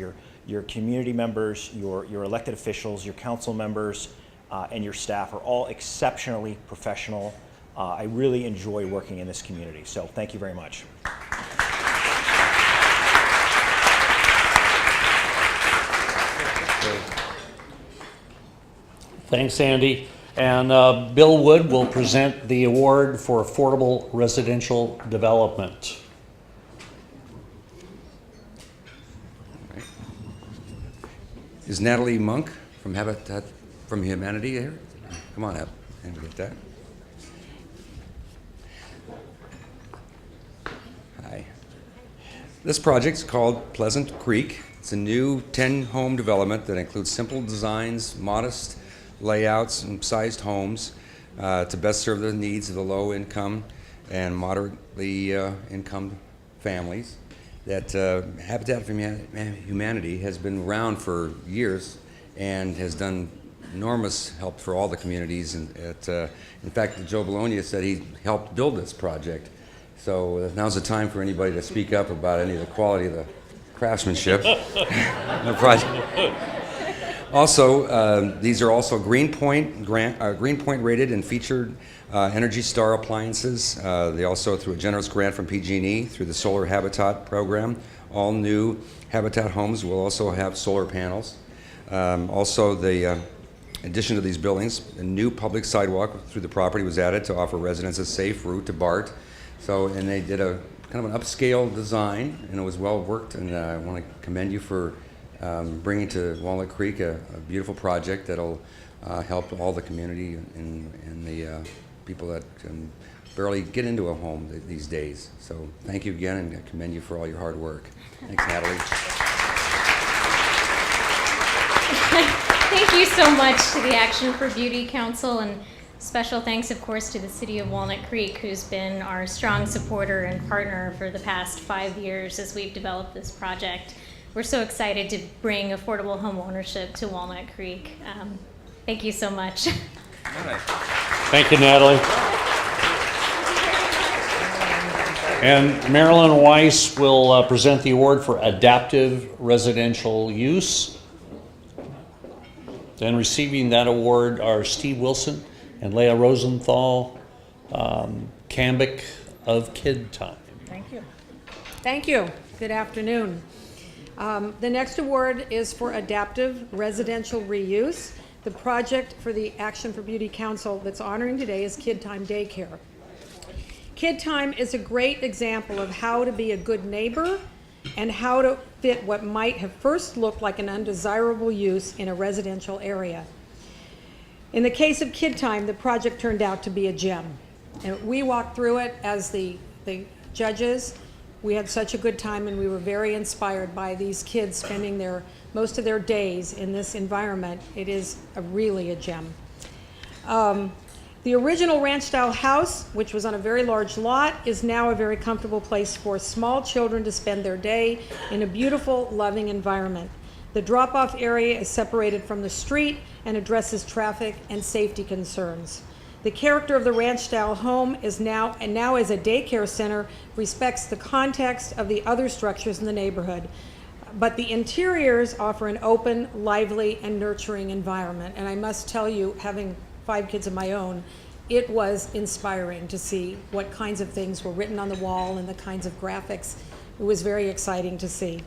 Your community members, your elected officials, your council members, and your staff are all exceptionally professional. I really enjoy working in this community. So thank you very much. Thanks, Andy. And Bill Wood will present the award for affordable residential development. Is Natalie Monk from Habitat from Humanity here? Come on up and get that. Hi. This project is called Pleasant Creek. It's a new 10-home development that includes simple designs, modest layouts, and sized homes to best serve the needs of the low-income and moderately income families. That Habitat for Humanity has been around for years and has done enormous help for all the communities. And in fact, Joe Bologna said he helped build this project. So now's the time for anybody to speak up about any of the quality of the craftsmanship in the project. Also, these are also Greenpoint rated and featured Energy Star appliances. They also, through a generous grant from PG&E through the Solar Habitat program, all new Habitat homes will also have solar panels. Also, in addition to these buildings, a new public sidewalk through the property was added to offer residents a safe route to BART. And they did a kind of an upscale design, and it was well worked. And I want to commend you for bringing to Walnut Creek a beautiful project that'll help all the community and the people that can barely get into a home these days. So thank you again, and I commend you for all your hard work. Thanks, Natalie. Thank you so much to the Action for Beauty Council, and special thanks, of course, to the City of Walnut Creek, who's been our strong supporter and partner for the past 5 years as we've developed this project. We're so excited to bring affordable home ownership to Walnut Creek. Thank you so much. All right. Thank you, Natalie. And Marilyn Weiss will present the award for adaptive residential use. Then receiving that award are Steve Wilson and Leah Rosenthal, Cambic of Kid Time. Thank you. Thank you. Good afternoon. The next award is for adaptive residential reuse. The project for the Action for Beauty Council that's honoring today is Kid Time Daycare. Kid Time is a great example of how to be a good neighbor and how to fit what might have first looked like an undesirable use in a residential area. In the case of Kid Time, the project turned out to be a gem. And we walked through it as the judges. We had such a good time, and we were very inspired by these kids spending most of their days in this environment. It is really a gem. The original ranch-style house, which was on a very large lot, is now a very comfortable place for small children to spend their day in a beautiful, loving environment. The drop-off area is separated from the street and addresses traffic and safety concerns. The character of the ranch-style home is now as a daycare center, respects the context of the other structures in the neighborhood. But the interiors offer an open, lively, and nurturing environment. And I must tell you, having 5 kids of my own, it was inspiring to see what kinds of things were written on the wall and the kinds of graphics. It was very exciting to see.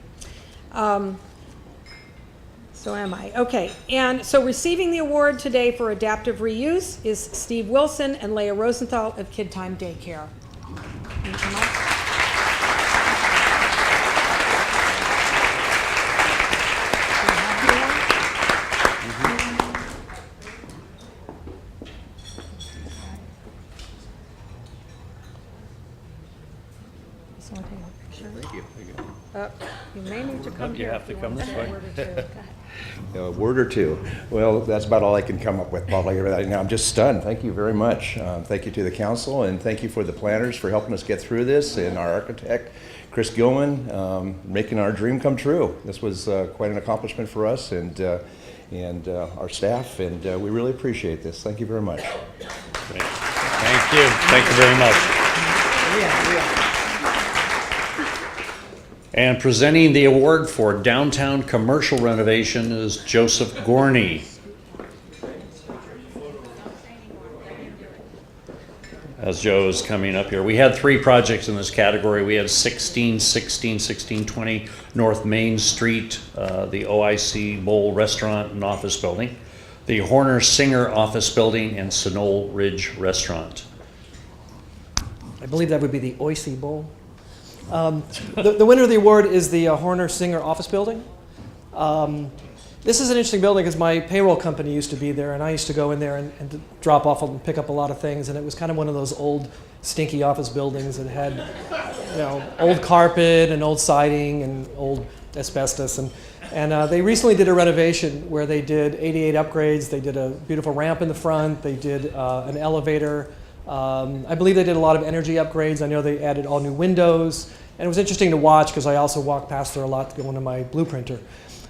So am I. Okay, and so receiving the award today for adaptive reuse is Steve Wilson and Leah Rosenthal of Kid Time Daycare. Can you come up? may need to come You here. have to come this way. A word or two. Well, that's about all I can come up with probably right now. I'm just stunned. Thank you very much. Thank you to the council, and thank you for the planners for helping us get through this, and our architect, Chris Gilman, making our dream come true. This was quite an accomplishment for us and our staff, and we really appreciate this. Thank you very much. Great. Thank you. Thank you very much. And presenting the award for downtown commercial renovation is Joseph Gorney. As Joe is coming up here. We had 3 projects in this category. We had 1620 North Main Street, the OIC Bowl Restaurant and Office Building, the Horner Singer Office Building, and Sonole Ridge Restaurant. I believe that would be the OIC Bowl. The winner of the award is the Horner Singer Office Building. This is an interesting building because my payroll company used to be there, and I used to go in there and drop off and pick up a lot of things, and it was kind of one of those old, stinky office buildings that had, old carpet and old siding and old asbestos, and they recently did a renovation where they did 88 upgrades. They did a beautiful ramp in the front. They did an elevator. I believe they did a lot of energy upgrades. I know they added all new windows, and it was interesting to watch because I also walked past there a lot to go into my blueprinter.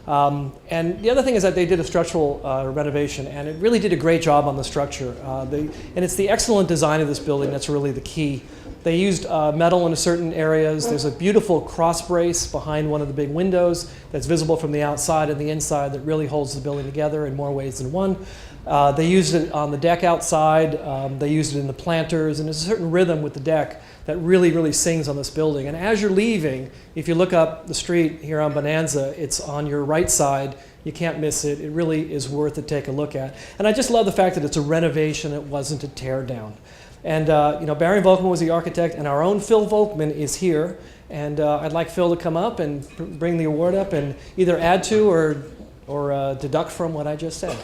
And the other thing is that they did a structural renovation, and it really did a great job on the structure. And it's the excellent design of this building that's really the key. They used metal in certain areas. There's a beautiful cross brace behind one of the big windows that's visible from the outside and the inside that really holds the building together in more ways than one. They used it on the deck outside. They used it in the planters, and there's a certain rhythm with the deck that really, really sings on this building. And as you're leaving, if you look up the street here on Bonanza, it's on your right side. You can't miss it. It really is worth to take a look at. And I just love the fact that it's a renovation. It wasn't a tear down. And Barry Volkman was the architect, and our own Phil Volkman is here. And I'd like Phil to come up and bring the award up and either add to or deduct from what I just said.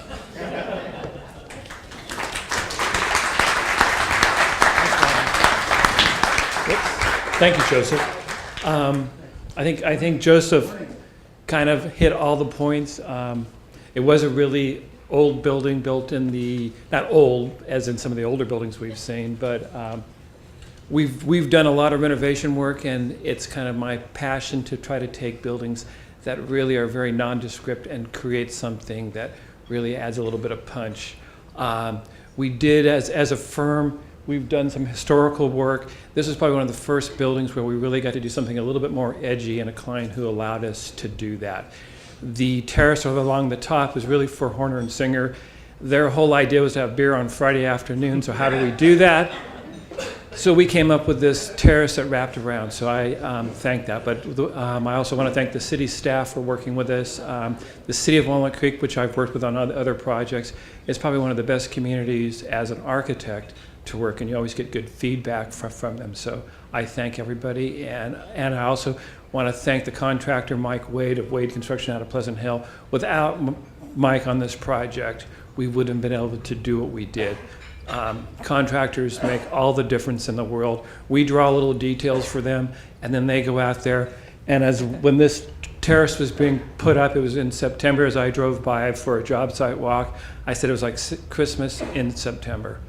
Thank you, Joseph. I think Joseph kind of hit all the points. It was a really old building built in the, not old as in some of the older buildings we've seen, but we've done a lot of renovation work, and it's kind of my passion to try to take buildings that really are very nondescript and create something that really adds a little bit of punch. We did, as a firm, we've done some historical work. This is probably one of the first buildings where we really got to do something a little bit more edgy, and a client who allowed us to do that. The terrace along the top is really for Horner and Singer. Their whole idea was to have beer on Friday afternoon, so how do we do that? So we came up with this terrace that wrapped around, so I thank that. But I also want to thank the city staff for working with us. The city of Walnut Creek, which I've worked with on other projects, is probably one of the best communities as an architect to work, and you always get good feedback from them. So I thank everybody, and I also want to thank the contractor, Mike Wade of Wade Construction out of Pleasant Hill. Without Mike on this project, we wouldn't have been able to do what we did. Contractors make all the difference in the world. We draw little details for them, and then they go out there. And when this terrace was being put up, it was in September as I drove by for a job site walk. I said it was like Christmas in September.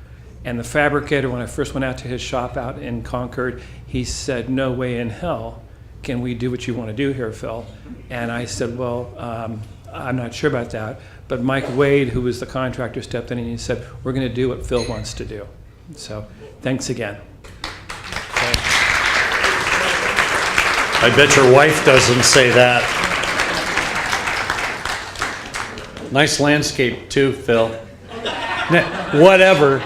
And the fabricator, when I first went out to his shop out in Concord, he said, "No way in hell can we do what you want to do here, Phil." And I said, "Well, I'm not sure about that." But Mike Wade, who was the contractor, stepped in and he said, "We're going to do what Phil wants to do." So thanks again. I bet your wife doesn't say that. Nice landscape too, Phil. Whatever.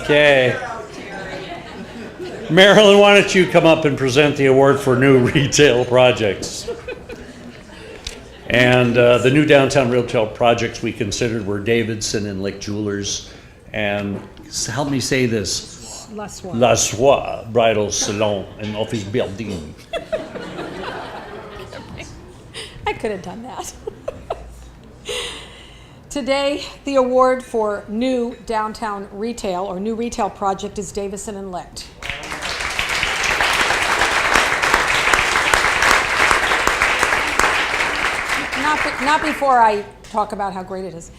Okay. Marilyn, why don't you come up and present the award for new retail projects? And the new downtown retail projects we considered were Davidson and Lick Jewelers, and help me say this, La Soie. La Soie Bridal Salon and Office Building. I could have done that. Today, the award for new downtown retail or new retail project is Davison and Licht. Not before I talk about how great it is.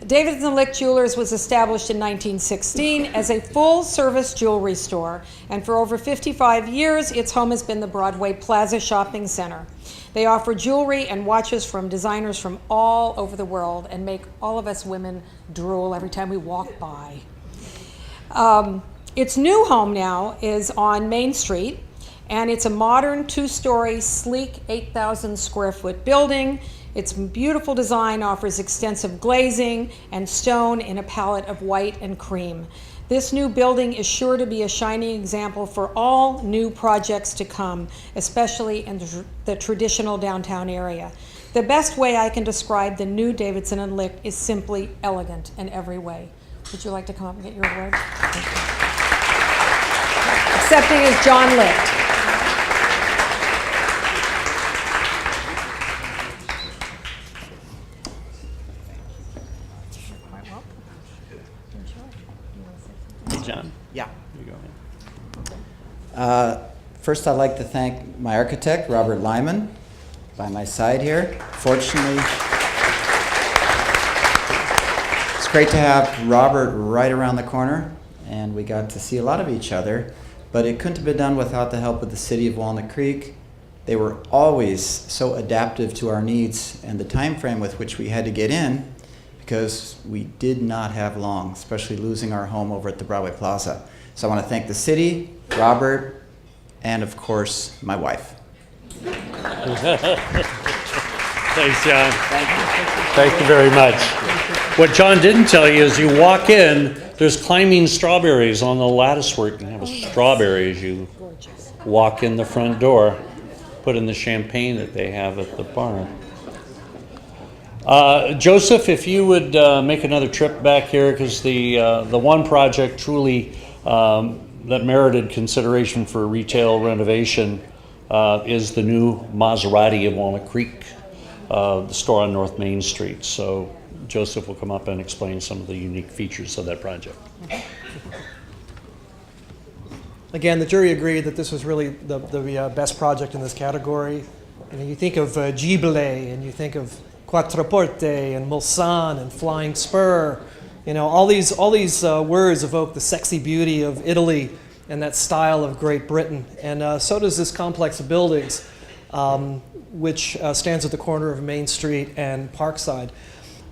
Davison and Licht Jewelers was established in 1916 as a full-service jewelry store, and for over 55 years, its home has been the Broadway Plaza Shopping Center. They offer jewelry and watches from designers from all over the world and make all of us women drool every time we walk by. Its new home now is on Main Street, and it's a modern two-story, sleek 8,000 square foot building. Its beautiful design offers extensive glazing and stone in a palette of white and cream. This new building is sure to be a shining example for all new projects to come, especially in the traditional downtown area. The best way I can describe the new Davison and Licht is simply elegant in every way. Would you like to come up and get your award? Accepting is John Licht. John? Yeah. You go ahead. First, I'd like to thank my architect, Robert Lyman, by my side here. Fortunately, it's great to have Robert right around the corner, and we got to see a lot of each other, but it couldn't have been done without the help of the City of Walnut Creek. They were always so adaptive to our needs and the time frame with which we had to get in, because we did not have long, especially losing our home over at the Broadway Plaza. So I want to thank the city, Robert, and of course, my wife. Thanks, John. Thank you very much. What John didn't tell you is you walk in, there's climbing strawberries on the lattice work. You have a strawberry as you walk in the front door, put in the champagne that they have at the barn. Joseph, if you would make another trip back here, because the one project truly that merited consideration for retail renovation is the new Maserati of Walnut Creek, the store on North Main Street. So Joseph will come up and explain some of the unique features of that project. Again, the jury agreed that this was really the best project in this category. And you think of Gibele, and you think of Quattroporte and Mulsanne and Flying Spur. You know, all these words evoke the sexy beauty of Italy and that style of Great Britain. And so does this complex of buildings, which stands at the corner of Main Street and Parkside.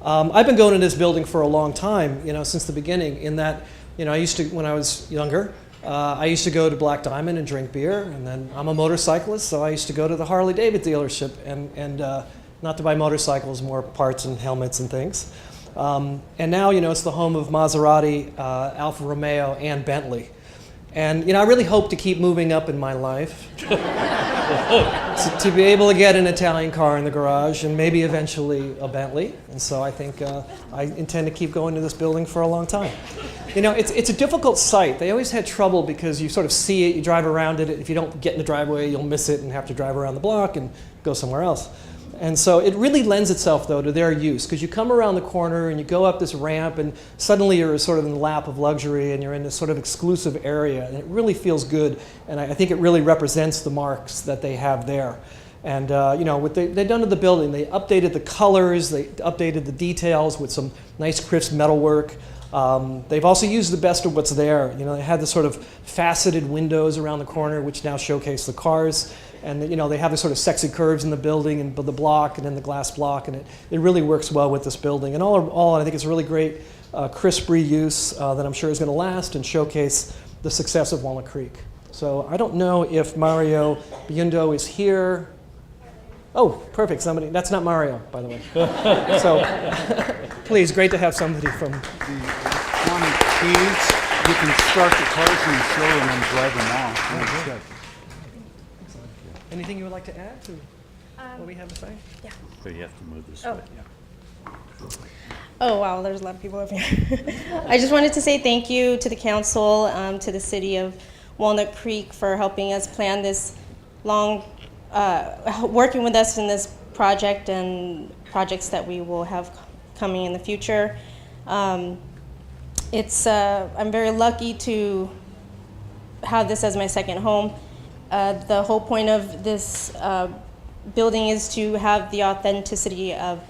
I've been going to this building for a long time, you know, since the beginning, in that, you know, I used to, when I was younger, I used to go to Black Diamond and drink beer, and then I'm a motorcyclist, so I used to go to the Harley Davidson dealership and not to buy motorcycles, more parts and helmets and things. And now, you know, it's the home of Maserati, Alfa Romeo, and Bentley. And, you know, I really hope to keep moving up in my life to be able to get an Italian car in the garage and maybe eventually a Bentley. And so I think I intend to keep going to this building for a long time. You know, it's a difficult site. They always had trouble because you sort of see it, you drive around it. If you don't get in the driveway, you'll miss it and have to drive around the block and go somewhere else. And so it really lends itself, though, to their use, because you come around the corner and you go up this ramp and suddenly you're sort of in the lap of luxury and you're in this sort of exclusive area, and it really feels good, and I think it really represents the marks that they have there. And you know, what they've done to the building, they updated the colors, they updated the details with some nice crisp metalwork. They've also used the best of what's there. You know, they had the sort of faceted windows around the corner, which now showcase the cars. And you know, they have the sort of sexy curves in the building and the block and then the glass block, and it really works well with this building. And all I think it's a really great crisp reuse that I'm sure is going to last and showcase the success of Walnut Creek. So I don't know if Mario Biondo is here. Oh, perfect, somebody. That's not Mario, by the way. So please, great to have somebody from the county keys. You can start the cars in the showroom and drive them out. Oh, good. Anything you would like to add to what we have to say? Yeah. So you have to move this Oh. way. Oh, wow, there's a lot of people over here. I just wanted to say thank you to the council, to the city of Walnut Creek for helping us plan this long, working with us in this project and projects that we will have coming in the future. I'm very lucky to have this as my second home. The whole point of this building is to have the authenticity of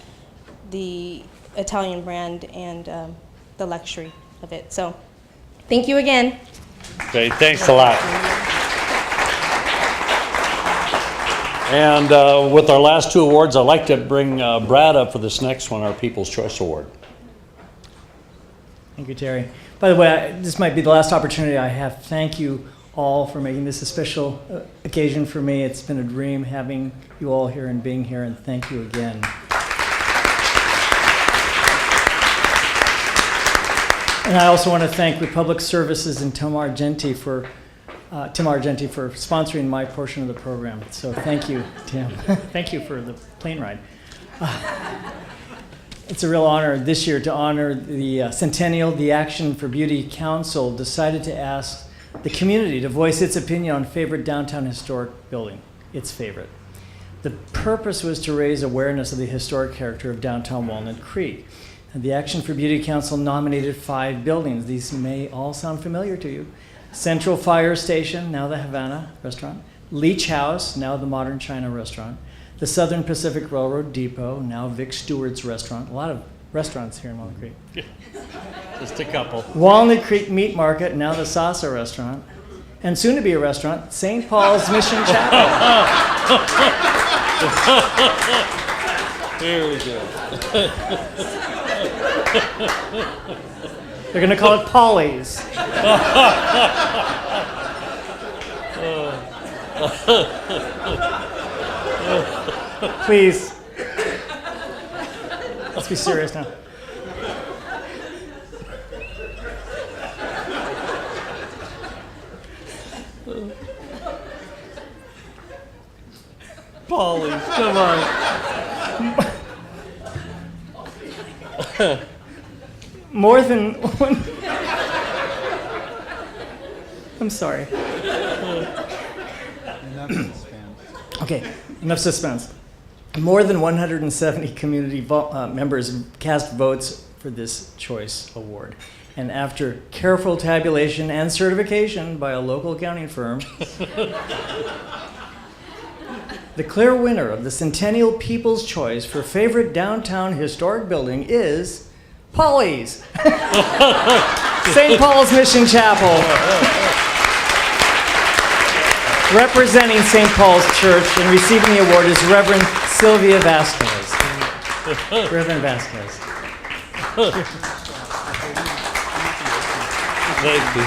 the Italian brand and the luxury of it. So thank you again. Okay, thanks a lot. And with our last two awards, I'd like to bring Brad up for this next one, our People's Choice Award. Thank you, Terry. By the way, this might be the last opportunity I have. Thank you all for making this a special occasion for me. It's been a dream having you all here and being here, and thank you again. And I also want to thank Republic Services and Tim Argenti for sponsoring my portion of the program. So thank you, Tim. Thank you for the plane ride. It's a real honor this year to honor the centennial. The Action for Beauty Council decided to ask the community to voice its opinion on favorite downtown historic building, its favorite. The purpose was to raise awareness of the historic character of downtown Walnut Creek. And the Action for Beauty Council nominated 5 buildings. These may all sound familiar to you. Central Fire Station, now the Havana Restaurant. Leach House, now the Modern China Restaurant. The Southern Pacific Railroad Depot, now Vic Stewart's Restaurant. A lot of restaurants here in Walnut Creek. Just a couple. Walnut Creek Meat Market, now the Sasa Restaurant. And soon to be a restaurant, St. Paul's Mission Chapel. Here we go. They're going to call it Polly's. Please. Let's be serious now. Polly's, come on. More than one. I'm sorry. Enough suspense. Okay, enough suspense. More than 170 community members cast votes for this choice award. And after careful tabulation and certification by a local accounting firm, the clear winner of the Centennial People's Choice for favorite downtown historic building is Polly's. St. Paul's Mission Chapel. Representing St. Paul's Church and receiving the award is Reverend Sylvia Vasquez. Reverend Vasquez. Thank you.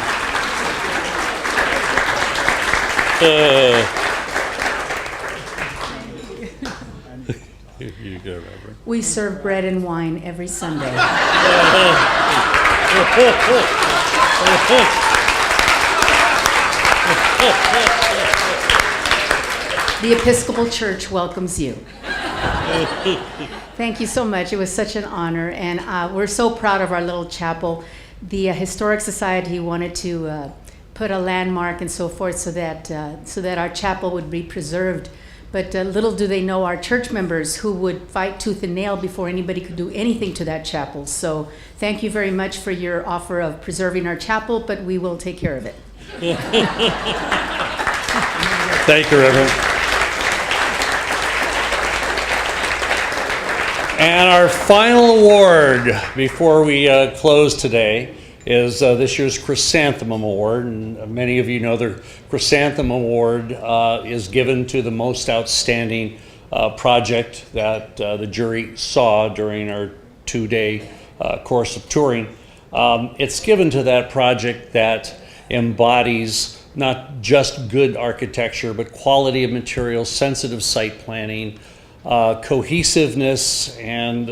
You go, Reverend. We serve bread and wine every Sunday. The Episcopal Church welcomes you. Thank you so much. It was such an honor, and we're so proud of our little chapel. The Historic Society wanted to put a landmark and so forth so that our chapel would be preserved. But little do they know our church members who would fight tooth and nail before anybody could do anything to that chapel. So thank you very much for your offer of preserving our chapel, but we will take care of it. Thank you, Reverend. And our final award before we close today is this year's Chrysanthemum Award. And many of you know the Chrysanthemum Award is given to the most outstanding project that the jury saw during our 2-day course of touring. It's given to that project that embodies not just good architecture, but quality of material, sensitive site planning, cohesiveness, and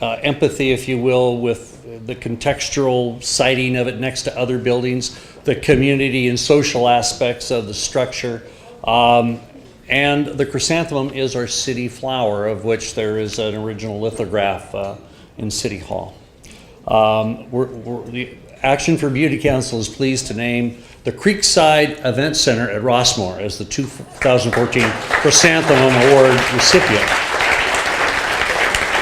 empathy, if you will, with the contextual siting of it next to other buildings, the community and social aspects of the structure. And the chrysanthemum is our city flower, of which there is an original lithograph in City Hall. The Action for Beauty Council is pleased to name the Creekside Event Center at Rossmore as the 2014 Chrysanthemum Award recipient.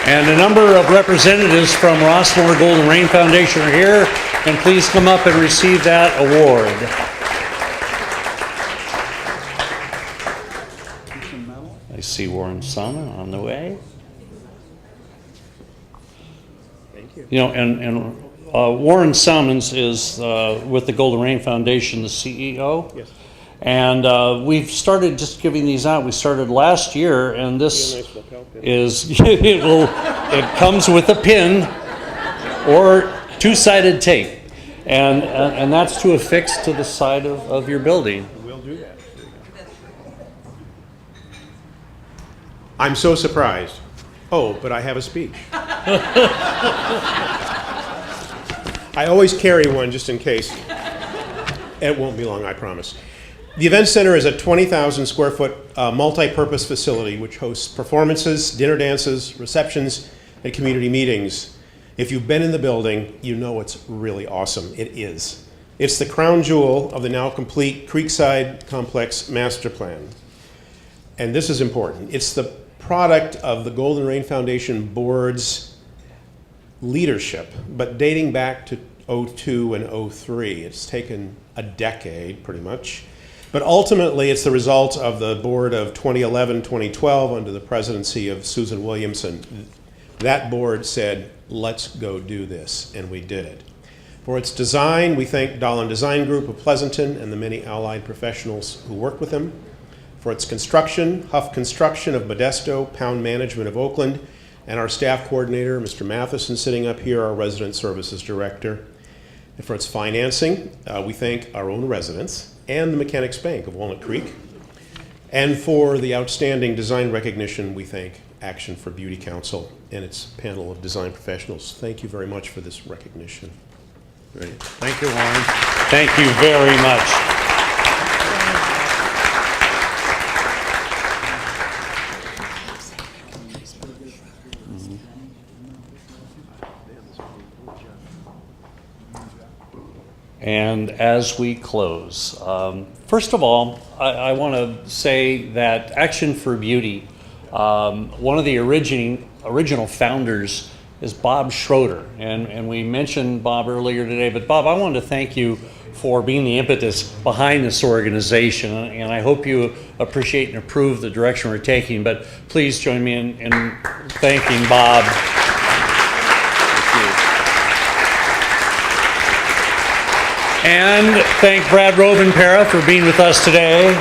And a number of representatives from Rossmore Golden Rain Foundation are here, and please come up and receive that award. I see Warren Sama on the way. Thank you. You know, and Warren Summons is with the Golden Rain Foundation, the CEO. Yes. And we've started just giving these out. We started last year, and this is it comes with a pin or two-sided tape, and that's to affix to the side of your building. We'll do that. I'm so surprised. Oh, but I have a speech. I always carry one just in case. It won't be long, I promise. The Event Center is a 20,000 square foot multi-purpose facility which hosts performances, dinner dances, receptions, and community meetings. If you've been in the building, you know it's really awesome. It is. It's the crown jewel of the now complete Creekside Complex Master Plan. And this is important. It's the product of the Golden Rain Foundation Board's leadership, but dating back to 2002 and 2003. It's taken a decade, pretty much. But ultimately, it's the result of the board of 2011-2012 under the presidency of Susan Williamson. That board said, let's go do this, and we did it. For its design, we thank Dahlin Design Group of Pleasanton and the many allied professionals who work with them. For its construction, Huff Construction of Modesto, Pound Management of Oakland, and our staff coordinator, Mr. Matheson, sitting up here, our resident services director. And for its financing, we thank our own residents and the Mechanics Bank of Walnut Creek. And for the outstanding design recognition, we thank Action for Beauty Council and its panel of design professionals. Thank you very much for this recognition. Great. Thank you, Warren. Thank you very much. And as we close, first of all, I want to say that Action for Beauty, one of the original founders is Bob Schroeder. And we mentioned Bob earlier today, but Bob, I wanted to thank you for being the impetus behind this organization. And I hope you appreciate and approve the direction we're taking, but please join me in thanking Bob. And thank Brad Rovanpera for being with us today.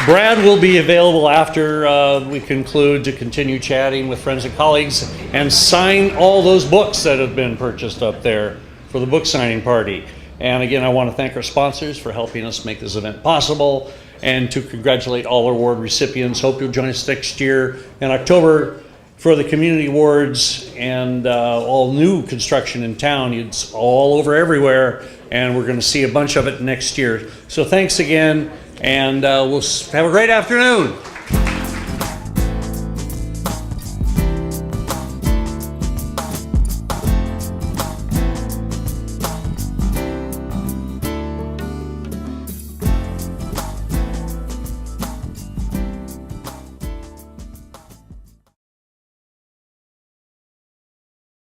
Brad will be available after we conclude to continue chatting with friends and colleagues and sign all those books that have been purchased up there for the book signing party. And again, I want to thank our sponsors for helping us make this event possible, and to congratulate all our award recipients. Hope you'll join us next year in October for the community awards and all new construction in town. It's all over everywhere, and we're going to see a bunch of it next year. So thanks again, and we'll have a great afternoon.